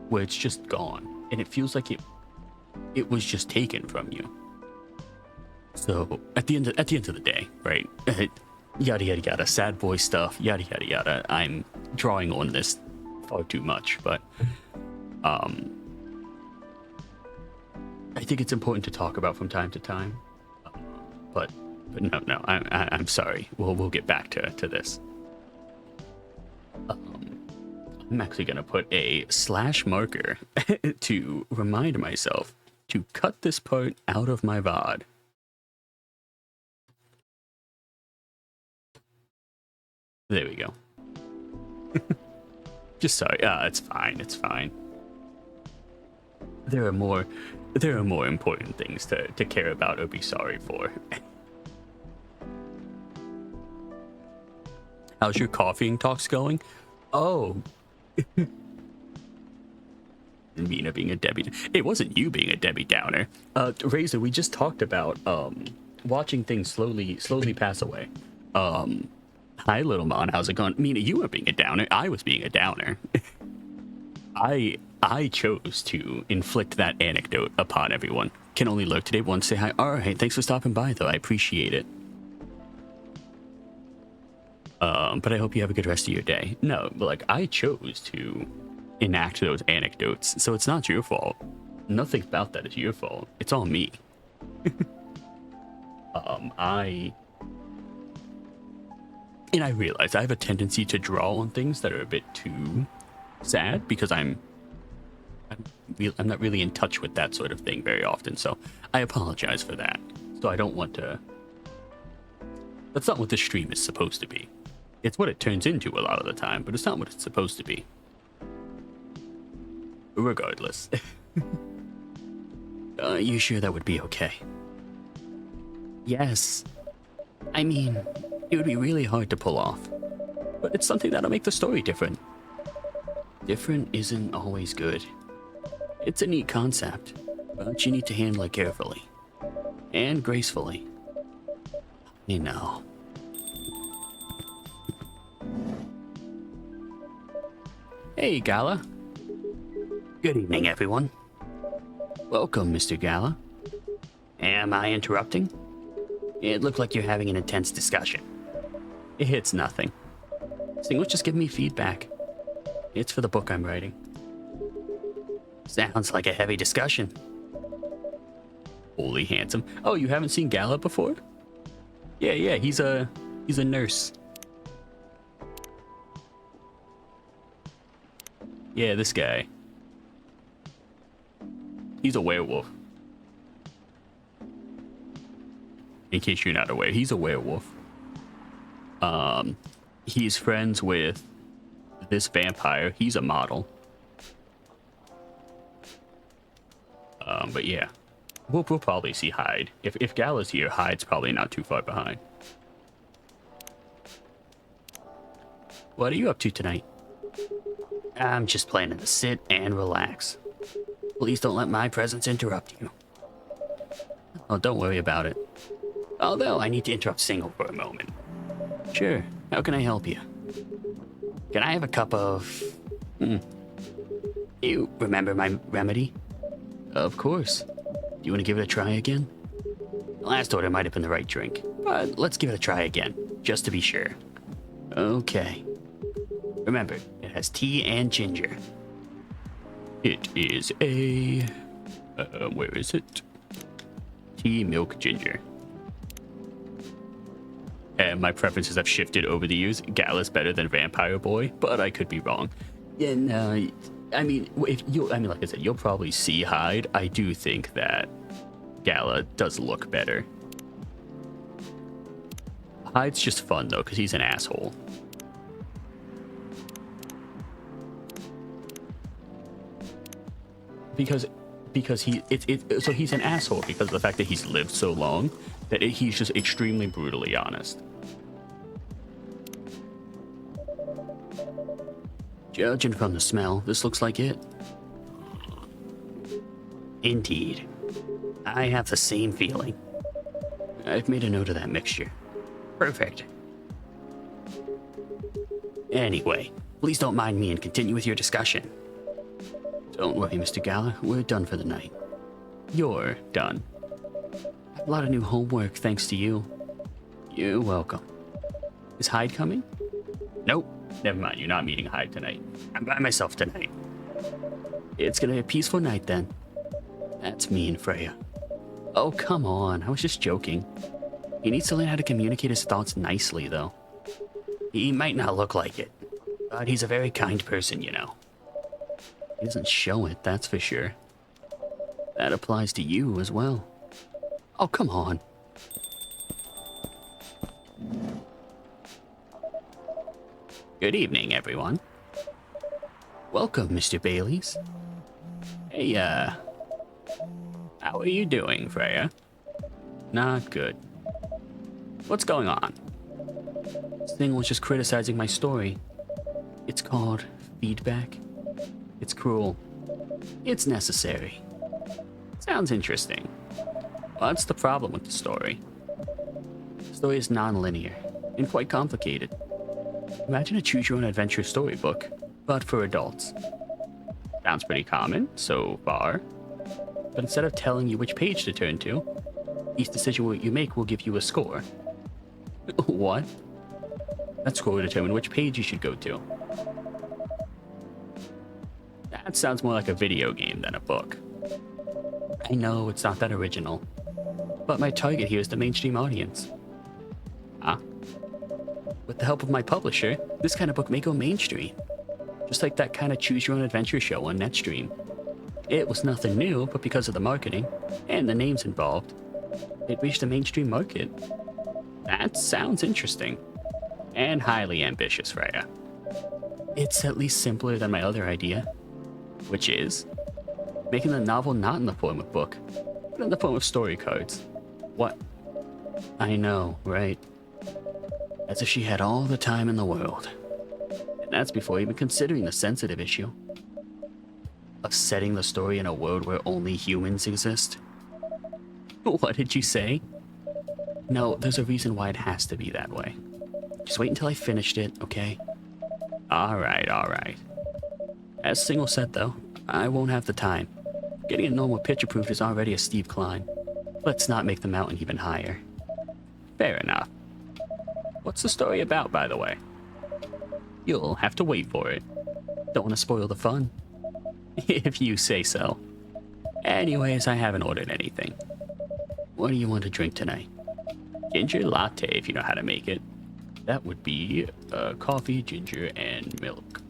where it's just gone, and it feels like it was just taken from you. So at the end of the day, right? Yada yada yada, sad boy stuff, yada yada yada. I'm drawing on this far too much, but I think it's important to talk about from time to time. But no, I'm sorry. We'll get back to this. I'm actually gonna put a slash marker to remind myself to cut this part out of my VOD. There we go. Just sorry. It's fine. There are more important things to care about or be sorry for. How's your coffeeing talks going? Oh. Mina being a Debbie. It wasn't you being a Debbie Downer. Razor, we just talked about watching things slowly pass away. Hi, little Mon. How's it going? Mina, you were being a downer. I was being a downer. I chose to inflict that anecdote upon everyone. Can only lurk today. Want to say hi. All right. Thanks for stopping by, though. I appreciate it. But I hope you have a good rest of your day. No, but like, I chose to enact those anecdotes, so it's not your fault. Nothing about that is your fault. It's all me. I realize I have a tendency to draw on things that are a bit too sad because I'm not really in touch with that sort of thing very often. So I apologize for that. So I don't want to. That's not what this stream is supposed to be. It's what it turns into a lot of the time, but it's not what it's supposed to be. Regardless. You sure that would be okay? Yes. I mean, it would be really hard to pull off. But it's something that'll make the story different. Different isn't always good. It's a neat concept, but you need to handle it carefully. And gracefully. You know. Hey, Gala. Good evening, everyone. Welcome, Mr. Gala. Am I interrupting? It looked like you're having an intense discussion. It's nothing. Single's just give me feedback. It's for the book I'm writing. Sounds like a heavy discussion. Holy handsome. Oh, you haven't seen Gala before? Yeah, he's a nurse. Yeah, this guy. He's a werewolf. In case you're not aware, he's a werewolf. He's friends with this vampire. He's a model. But yeah, we'll probably see Hyde. If Gala's here, Hyde's probably not too far behind. What are you up to tonight? I'm just planning to sit and relax. Please don't let my presence interrupt you. Oh, don't worry about it. Although I need to interrupt Single for a moment. Sure, how can I help you? Can I have a cup of... You remember my remedy? Of course. Do you want to give it a try again? The last order might have been the right drink, but let's give it a try again, just to be sure. Okay. Remember, it has tea and ginger. It is a... where is it? Tea, milk, ginger. And my preferences have shifted over the years. Gala's better than Vampire Boy, but I could be wrong. And, I mean, like I said, you'll probably see Hyde. I do think that Gala does look better. Hyde's just fun, though, because he's an asshole. Because so he's an asshole because of the fact that he's lived so long that he's just extremely brutally honest. Judging from the smell, this looks like it. Indeed. I have the same feeling. I've made a note of that mixture. Perfect. Anyway, please don't mind me and continue with your discussion. Don't worry, Mr. Gala, we're done for the night. You're done. A lot of new homework thanks to you. You're welcome. Is Hyde coming? Nope. Never mind, you're not meeting Hyde tonight. I'm by myself tonight. It's gonna be a peaceful night then. That's me and Freya. Oh, come on, I was just joking. He needs to learn how to communicate his thoughts nicely, though. He might not look like it, but he's a very kind person, you know. He doesn't show it, that's for sure. That applies to you as well. Oh, come on. Good evening, everyone. Welcome, Mr. Baileys. Hey, how are you doing, Freya? Not good. What's going on? This thing was just criticizing my story. It's called feedback. It's cruel. It's necessary. Sounds interesting. What's the problem with the story? The story is non-linear and quite complicated. Imagine a choose-your-own-adventure storybook, but for adults. Sounds pretty common so far, but instead of telling you which page to turn to, each decision you make will give you a score. What? That score will determine which page you should go to. That sounds more like a video game than a book. I know it's not that original, but my target here is the mainstream audience. Ah. With the help of my publisher, this kind of book may go mainstream. Just like that kind of choose-your-own-adventure show on Netstream. It was nothing new, but because of the marketing, and the names involved, it reached the mainstream market. That sounds interesting. And highly ambitious, Freya. It's at least simpler than my other idea, which is making the novel not in the form of book, but in the form of story cards. What? I know, right? As if she had all the time in the world. And that's before even considering the sensitive issue of setting the story in a world where only humans exist. What did you say? No, there's a reason why it has to be that way. Just wait until I finished it, okay? Alright. As Single said though, I won't have the time. Getting a normal pitch approved is already a steep climb. Let's not make the mountain even higher. Fair enough. What's the story about, by the way? You'll have to wait for it. Don't want to spoil the fun. If you say so. Anyways, I haven't ordered anything. What do you want to drink tonight? Ginger latte, if you know how to make it. That would be coffee, ginger, and milk.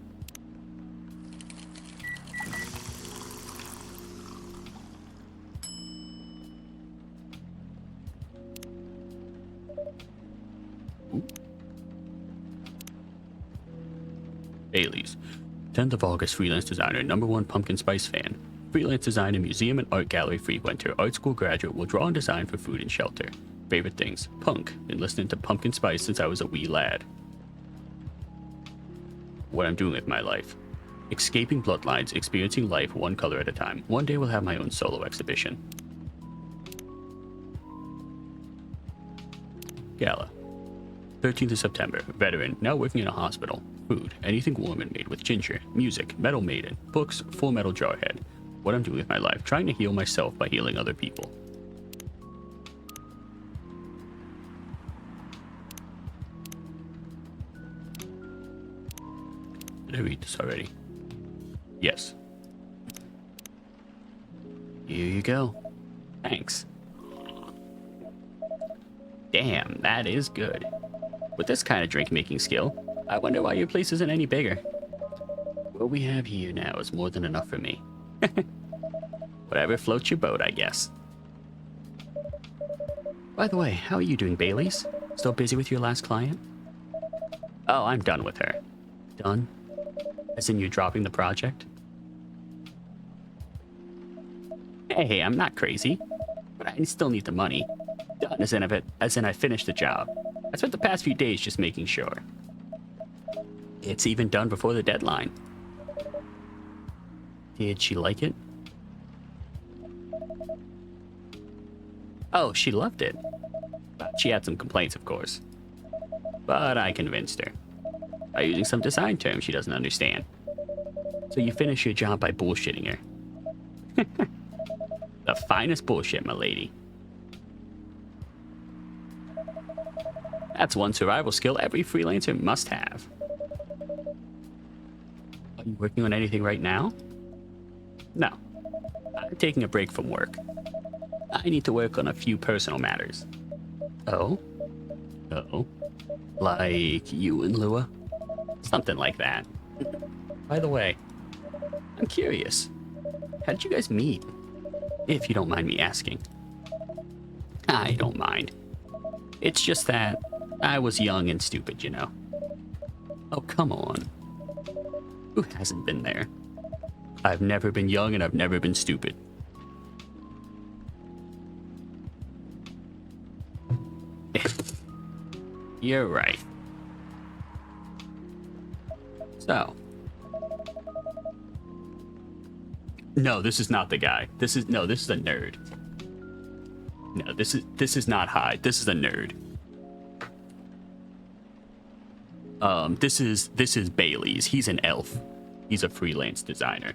Bailey's. 10th of August, freelance designer, #1 pumpkin spice fan. Freelance designer, museum and art gallery frequenter, art school graduate, will draw and design for food and shelter. Favorite things: punk. Been listening to pumpkin spice since I was a wee lad. What I'm doing with my life: escaping bloodlines, experiencing life one color at a time. One day we'll have my own solo exhibition. Gala. 13th of September. Veteran, now working in a hospital. Food: anything warm and made with ginger. Music: Metal Maiden. Books: Full Metal Jarhead. What I'm doing with my life: trying to heal myself by healing other people. Did I read this already? Yes. Here you go. Thanks. Damn, that is good. With this kind of drink-making skill, I wonder why your place isn't any bigger. What we have here now is more than enough for me. Whatever floats your boat, I guess. By the way, how are you doing, Bailey's? Still busy with your last client? Oh, I'm done with her. Done? As in you dropping the project? Hey, I'm not crazy. But I still need the money. Done as in I finished the job. I spent the past few days just making sure. It's even done before the deadline. Did she like it? Oh, she loved it. But she had some complaints, of course. But I convinced her. By using some design terms she doesn't understand. So you finish your job by bullshitting her. The finest bullshit, my lady. That's one survival skill every freelancer must have. Are you working on anything right now? No. I'm taking a break from work. I need to work on a few personal matters. Oh? Oh? Like you and Lua? Something like that. By the way, I'm curious. How did you guys meet? If you don't mind me asking. I don't mind. It's just that I was young and stupid, you know. Oh, come on. Who hasn't been there? I've never been young and I've never been stupid. You're right. So. No, this is not the guy. This is a nerd. No, this is not Hyde. This is a nerd. This is Bailey's. He's an elf. He's a freelance designer.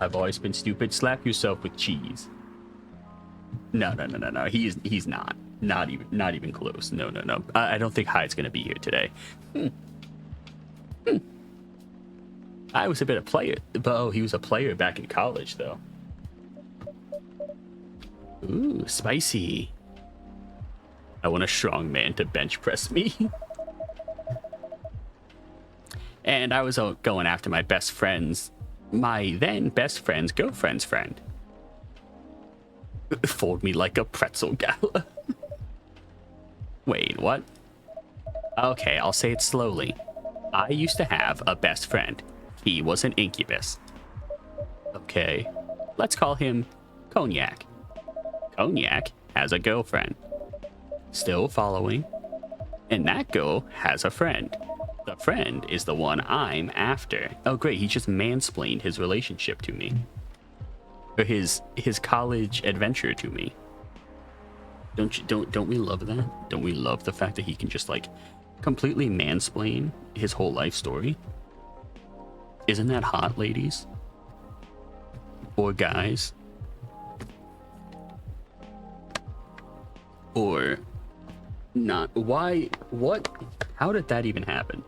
I've always been stupid. Slap yourself with cheese. No. He's not. Not even close. No. I don't think Hyde's gonna be here today. I was a bit of player, but oh, he was a player back in college though. Ooh, spicy. I want a strong man to bench press me. And I was going after my best friend's, my then best friend's girlfriend's friend. Fold me like a pretzel gala. Wait, what? Okay, I'll say it slowly. I used to have a best friend. He was an incubus. Okay, let's call him Cognac. Cognac has a girlfriend. Still following. And that girl has a friend. The friend is the one I'm after. Oh great, he just mansplained his relationship to me. Or his college adventure to me. Don't we love that? Don't we love the fact that he can just like completely mansplain his whole life story? Isn't that hot, ladies? Or guys? Or not? Why? What? How did that even happen?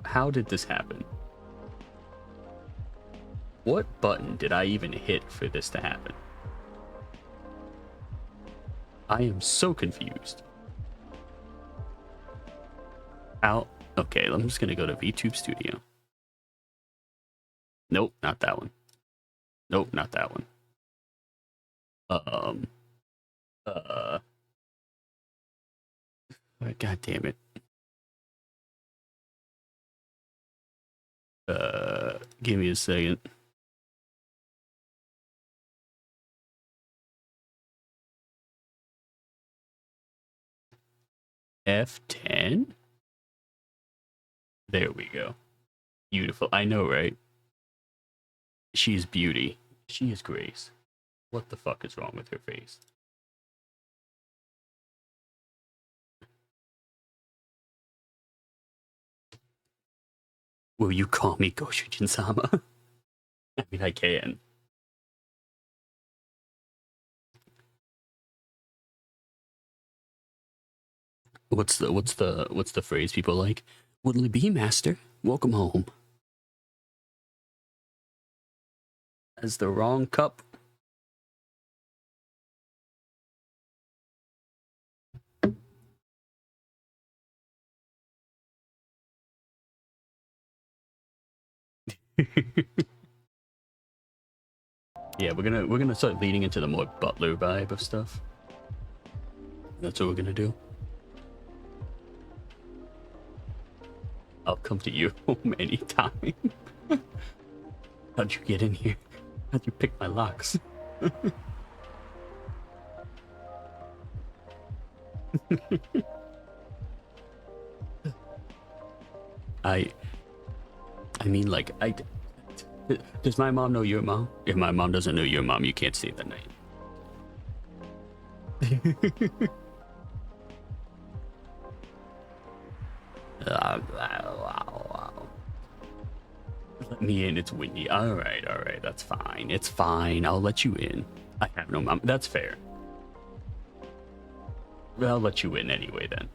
How did this happen? What button did I even hit for this to happen? I am so confused. Okay, I'm just gonna go to VTube Studio. Nope, not that one. Nope, not that one. God damn it. Give me a second. F10? There we go. Beautiful. I know, right? She is beauty. She is grace. What the fuck is wrong with her face? Will you call me Goshujin-sama? I mean, I can. What's the phrase people like? What'll it be, master? Welcome home. That's the wrong cup. Yeah, we're gonna start leading into the more butler vibe of stuff. That's what we're gonna do. I'll come to you home anytime. How'd you get in here? How'd you pick my locks? I mean, like, does my mom know your mom? If my mom doesn't know your mom, you can't stay the night. Let me in, it's windy. Alright, that's fine. It's fine, I'll let you in. I have no mom. That's fair. I'll let you in anyway then.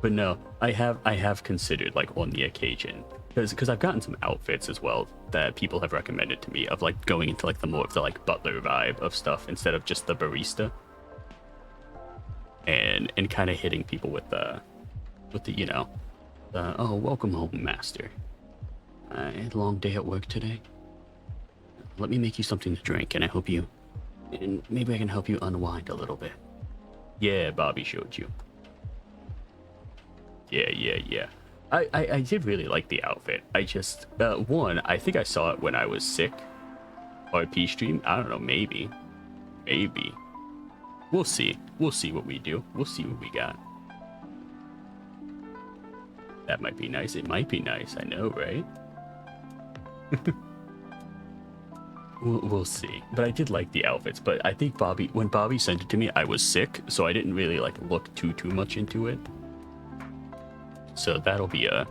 But no, I have considered, like, on the occasion, because I've gotten some outfits as well that people have recommended to me of like going into like the more of the like butler vibe of stuff instead of just the barista, and kind of hitting people with the you know, oh, welcome home, master. I had a long day at work today. Let me make you something to drink, and maybe I can help you unwind a little bit. Yeah, Bobby showed you. Yeah. I did really like the outfit. I just, one, I think I saw it when I was sick. RP stream? I don't know, maybe. We'll see. We'll see what we do. We'll see what we got. That might be nice. It might be nice. I know, right? We'll see. But I did like the outfits. But I think when Bobby sent it to me, I was sick, so I didn't really like look too much into it. So that'll be a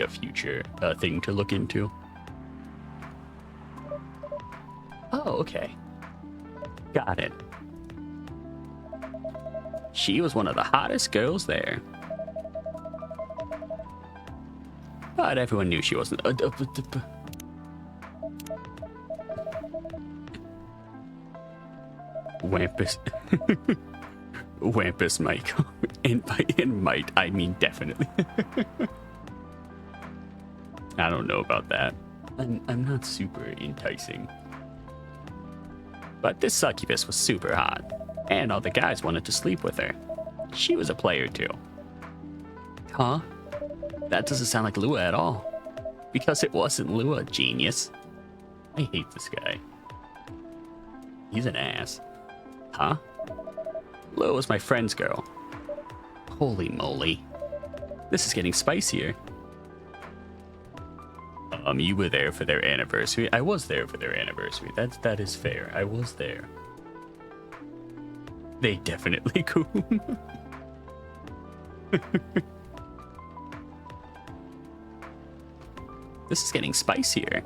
future thing to look into. Oh, okay. Got it. She was one of the hottest girls there. But everyone knew she wasn't. Wampus. Wampus Mike. In might, I mean definitely. I don't know about that. I'm not super enticing. But this succubus was super hot, and all the guys wanted to sleep with her. She was a player too. Huh? That doesn't sound like Lua at all. Because it wasn't Lua, genius. I hate this guy. He's an ass. Huh? Lua was my friend's girl. Holy moly. This is getting spicier. You were there for their anniversary. I was there for their anniversary. That is fair. I was there. They definitely cool. This is getting spicier.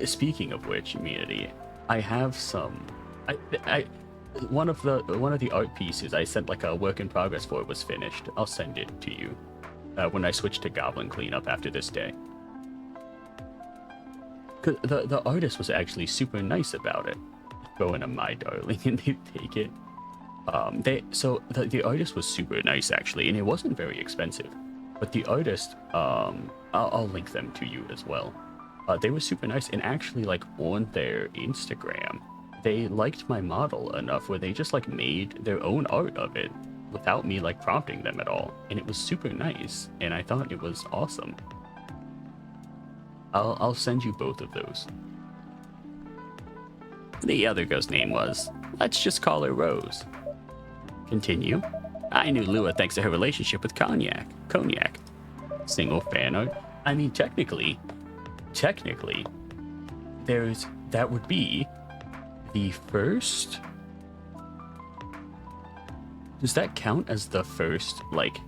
Speaking of which, immunity, I have some. One of the art pieces I sent like a work in progress for was finished. I'll send it to you when I switch to Goblin Cleanup after this day. Cause the artist was actually super nice about it. Go into My Darling and they take it. The artist was super nice actually, and it wasn't very expensive. But the artist, I'll link them to you as well. They were super nice, and actually, like on their Instagram, they liked my model enough where they just like made their own art of it without me like prompting them at all, and it was super nice, and I thought it was awesome. I'll send you both of those. The other girl's name was, let's just call her Rose. Continue. I knew Lua thanks to her relationship with Cognac. Single fan art. I mean, technically, that would be the first. Does that count as the first, like,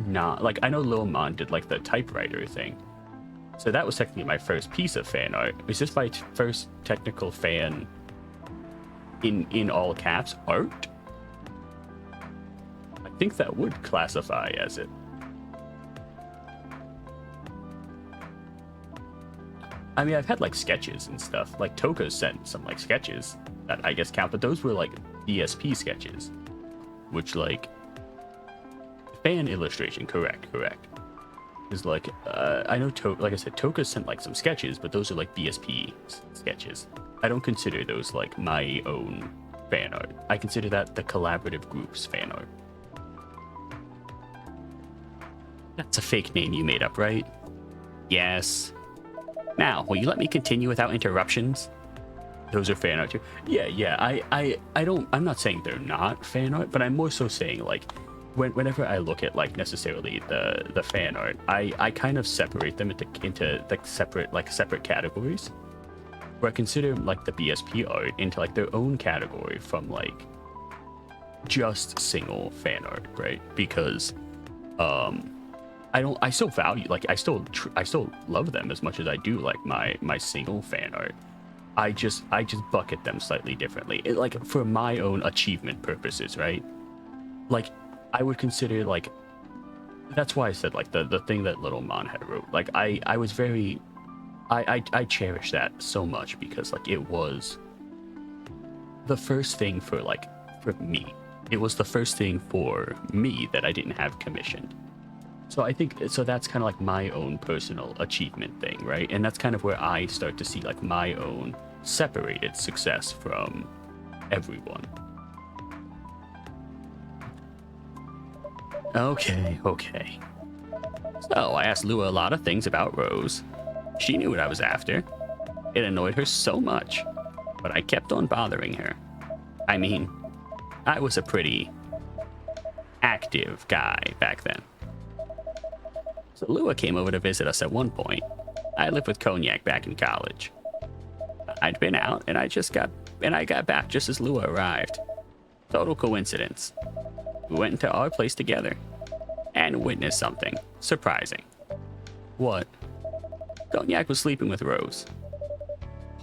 not, like, I know Lil Mon did, like, the typewriter thing. So that was technically my first piece of fan art. Is this my first technical fan, in all caps, art? I think that would classify as it. I mean, I've had, like, sketches and stuff. Like, Toka sent some, like, sketches that I guess count, but those were, like, BSP sketches. Which, like, fan illustration, correct. Is like, I know, like I said, Toka sent, like, some sketches, but those are, like, BSP sketches. I don't consider those, like, my own fan art. I consider that the collaborative group's fan art. That's a fake name you made up, right? Yes. Now, will you let me continue without interruptions? Those are fan art too. Yeah. I'm not saying they're not fan art, but I'm more so saying, like, whenever I look at, like, necessarily the fan art, I kind of separate them into like separate categories. Where I consider, like, the BSP art into, like, their own category from, like, just single fan art, right? Because I still value, like, I still love them as much as I do, like, my single fan art. I just bucket them slightly differently, like, for my own achievement purposes, right? Like, I would consider, like, that's why I said, like, the thing that Little Mon had wrote, like, I was very, I cherish that so much because, like, it was the first thing for me. It was the first thing for me that I didn't have commissioned. So I think, so that's kind of like my own personal achievement thing, right? And that's kind of where I start to see, like, my own separated success from everyone. Okay. So I asked Lua a lot of things about Rose. She knew what I was after. It annoyed her so much, but I kept on bothering her. I mean, I was a pretty active guy back then. So Lua came over to visit us at one point. I lived with Cognac back in college. I'd been out, and I got back just as Lua arrived. Total coincidence. We went into our place together and witnessed something surprising. What? Cognac was sleeping with Rose.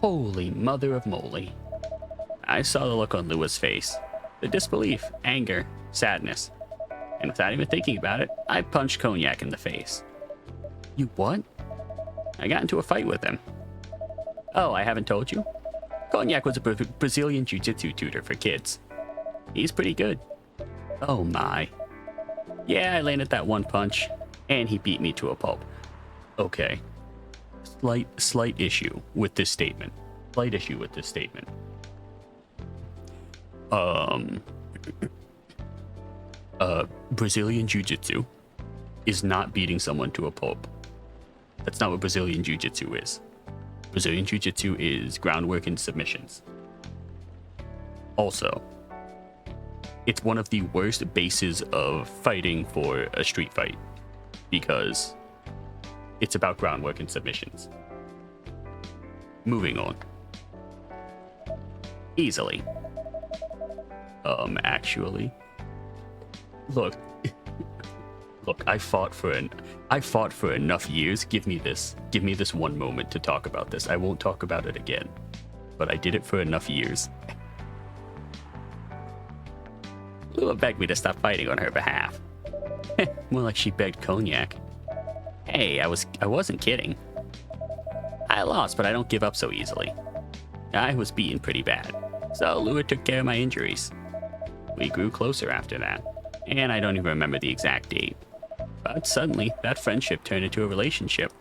Holy mother of moly. I saw the look on Lua's face. The disbelief, anger, sadness. And without even thinking about it, I punched Cognac in the face. You what? I got into a fight with him. Oh, I haven't told you? Cognac was a Brazilian jiu-jitsu tutor for kids. He's pretty good. Oh my. Yeah, I landed that one punch, and he beat me to a pulp. Okay. Slight issue with this statement. Slight issue with this statement. Brazilian jiu-jitsu is not beating someone to a pulp. That's not what Brazilian jiu-jitsu is. Brazilian jiu-jitsu is groundwork and submissions. Also, it's one of the worst bases of fighting for a street fight because it's about groundwork and submissions. Moving on. Easily. Actually, look, I fought for enough years. Give me this 1 moment to talk about this. I won't talk about it again, but I did it for enough years. Lua begged me to stop fighting on her behalf. More like she begged Cognac. Hey, I wasn't kidding. I lost, but I don't give up so easily. I was beaten pretty bad, so Lua took care of my injuries. We grew closer after that, and I don't even remember the exact date. But suddenly, that friendship turned into a relationship.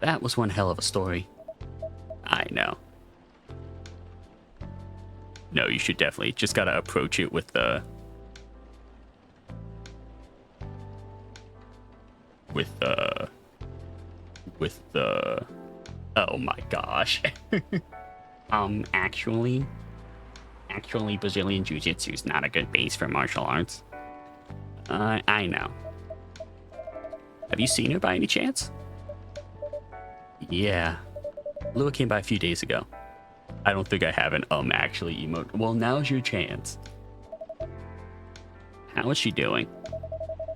That was one hell of a story. I know. No, you should definitely just gotta approach it with the... Oh my gosh. Actually, Brazilian Jiu-Jitsu is not a good base for martial arts. I know. Have you seen her by any chance? Yeah. Lua came by a few days ago. I don't think I have an actually emote. Well, now's your chance. How is she doing?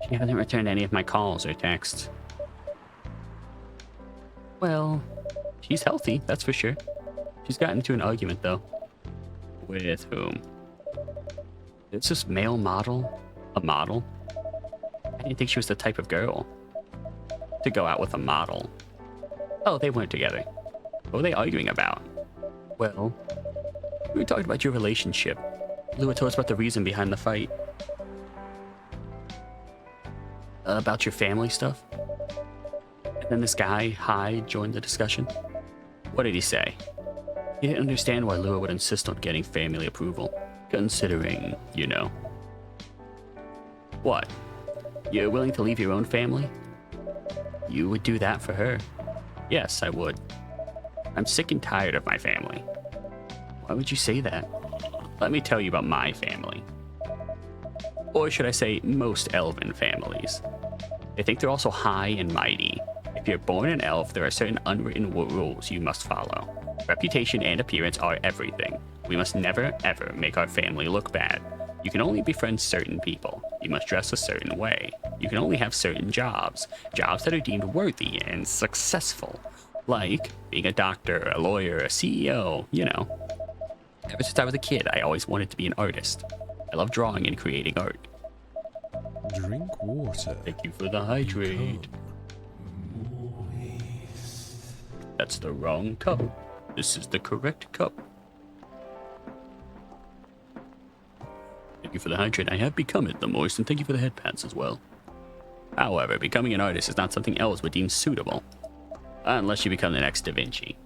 She hasn't returned any of my calls or texts. Well, she's healthy, that's for sure. She's gotten into an argument, though. With whom? It's this male model? A model? I didn't think she was the type of girl to go out with a model. Oh, they weren't together. What were they arguing about? Well, we were talking about your relationship. Lua told us about the reason behind the fight. About your family stuff. And then this guy, Hyde, joined the discussion. What did he say? He didn't understand why Lua would insist on getting family approval, considering, you know. What? You're willing to leave your own family? You would do that for her? Yes, I would. I'm sick and tired of my family. Why would you say that? Let me tell you about my family. Or should I say, most elven families. They think they're also high and mighty. If you're born an elf, there are certain unwritten rules you must follow. Reputation and appearance are everything. We must never, ever make our family look bad. You can only befriend certain people. You must dress a certain way. You can only have certain jobs. Jobs that are deemed worthy and successful. Like being a doctor, a lawyer, a CEO, you know. Ever since I was a kid, I always wanted to be an artist. I love drawing and creating art. Drink water. Thank you for the hydrate. That's the wrong cup. This is the correct cup. Thank you for the hydrate. I have become it, the moist, and thank you for the headpants as well. However, becoming an artist is not something else would deem suitable. Unless you become the next Da Vinci.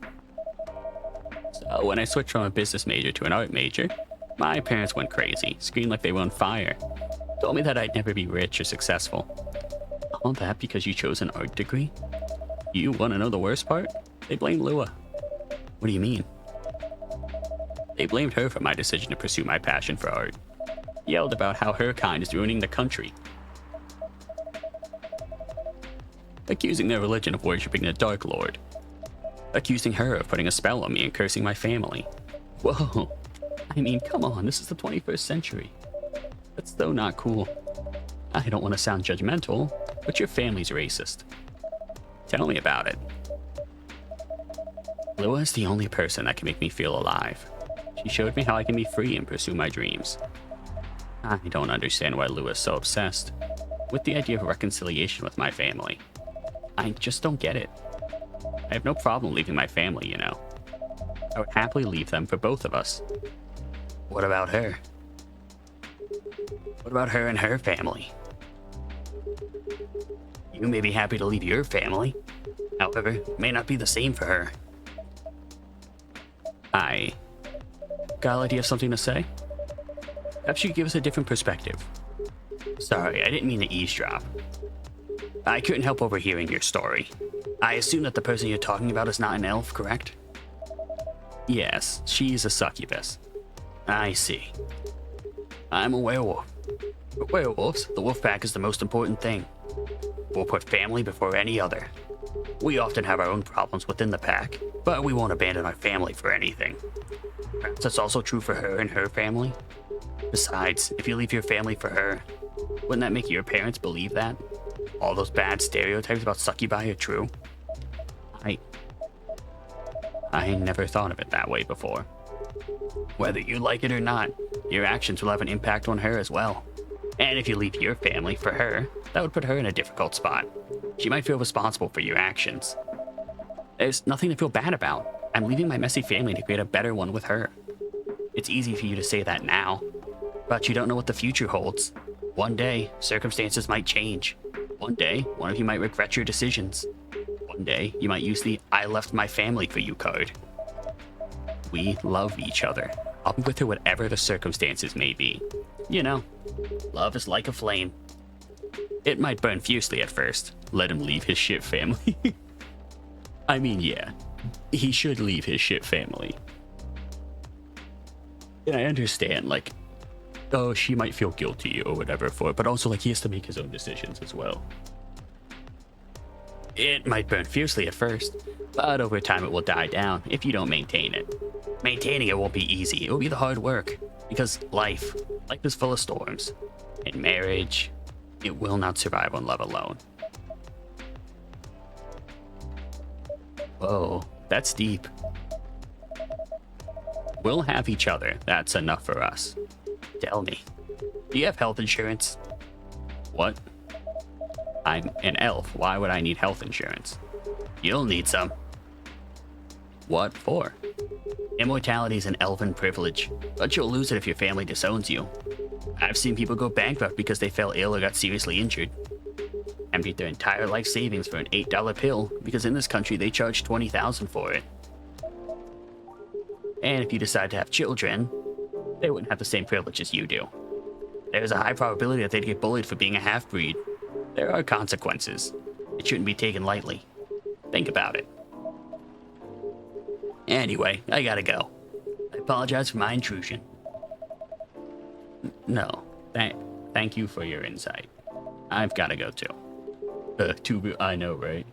So when I switched from a business major to an art major, my parents went crazy, screamed like they were on fire. Told me that I'd never be rich or successful. All that because you chose an art degree? You want to know the worst part? They blamed Lua. What do you mean? They blamed her for my decision to pursue my passion for art. Yelled about how her kind is ruining the country. Accusing their religion of worshipping the Dark Lord. Accusing her of putting a spell on me and cursing my family. Whoa. I mean, come on, this is the 21st century. That's so not cool. I don't want to sound judgmental, but your family's racist. Tell me about it. Lua is the only person that can make me feel alive. She showed me how I can be free and pursue my dreams. I don't understand why Lua is so obsessed with the idea of reconciliation with my family. I just don't get it. I have no problem leaving my family, you know. I would happily leave them for both of us. What about her? What about her and her family? You may be happy to leave your family. However, it may not be the same for her. Gala, do you have something to say? Perhaps you could give us a different perspective. Sorry, I didn't mean to eavesdrop. I couldn't help overhearing your story. I assume that the person you're talking about is not an elf, correct? Yes, she's a succubus. I see. I'm a werewolf. For werewolves, the wolf pack is the most important thing. We'll put family before any other. We often have our own problems within the pack, but we won't abandon our family for anything. Perhaps that's also true for her and her family. Besides, if you leave your family for her, wouldn't that make your parents believe that? All those bad stereotypes about succubi are true? I never thought of it that way before. Whether you like it or not, your actions will have an impact on her as well. And if you leave your family for her, that would put her in a difficult spot. She might feel responsible for your actions. There's nothing to feel bad about. I'm leaving my messy family to create a better one with her. It's easy for you to say that now, but you don't know what the future holds. One day, circumstances might change. One day, one of you might regret your decisions. One day, you might use the I left my family for you card. We love each other. I'll be with her whatever the circumstances may be. You know, Love is like a flame. it might burn fiercely at first. Let him leave his shit family. I mean, yeah, he should leave his shit family. And I understand, like, oh, she might feel guilty or whatever for it, but also, like, he has to make his own decisions as well. It might burn fiercely at first, But over time, it will die down if you don't maintain it. maintaining it won't be easy. It will be the hard work. Because life is full of storms. In marriage, it will not survive on love alone. Whoa, that's deep. We'll have each other. That's enough for us. Tell me, do you have health insurance? What? I'm an elf. Why would I need health insurance? You'll need some. What for? Immortality is an elven privilege, but you'll lose it if your family disowns you. I've seen people go bankrupt because they fell ill or got seriously injured. Emptied their entire life savings for an $8 pill because in this country they charge $20,000 for it. And if you decide to have children, they wouldn't have the same privilege as you do. There's a high probability that they'd get bullied for being a half-breed. There are consequences. It shouldn't be taken lightly. Think about it. Anyway, I gotta go. I apologize for my intrusion. No. Thank you for your insight. I've gotta go too. I know, right?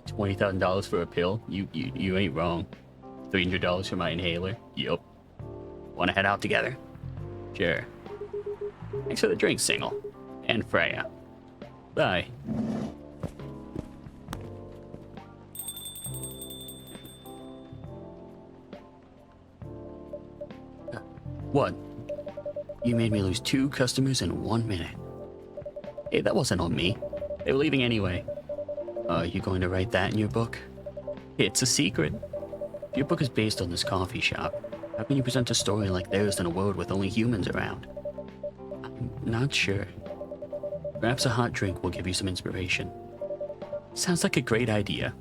$20,000 for a pill? You ain't wrong. $300 for my inhaler? Yup. Wanna head out together? Sure. Thanks for the drink, Single. And Freya. Bye. What? You made me lose 2 customers in 1 minute. Hey, that wasn't on me. They were leaving anyway. Are you going to write that in your book? It's a secret. If your book is based on this coffee shop, how can you present a story like theirs in a world with only humans around? I'm not sure. Perhaps a hot drink will give you some inspiration. Sounds like a great idea.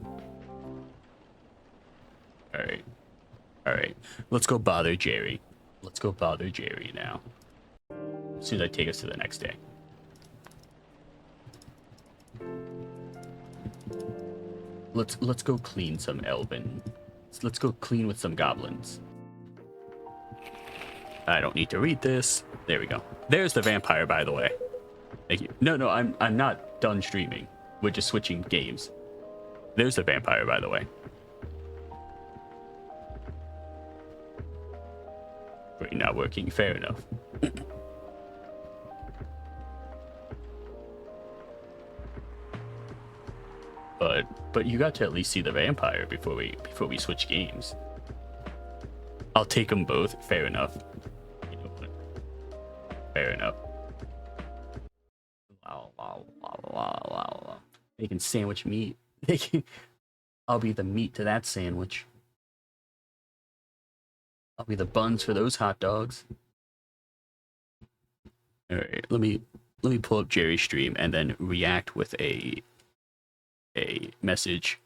Alright. Let's go bother Jerry. Let's go bother Jerry now. As soon as I take us to the next day. Let's go clean some elven. Let's go clean with some goblins. I don't need to read this. There we go. There's the vampire, by the way. Thank you. No, I'm not done streaming. We're just switching games. There's the vampire, by the way. We're not working. Fair enough. But you got to at least see the vampire before we switch games. I'll take them both. Fair enough. You know what? Fair enough. Wow. They can sandwich meat. They can. I'll be the meat to that sandwich. I'll be the buns for those hot dogs. All right, let me pull up Jerry's stream and then react with a message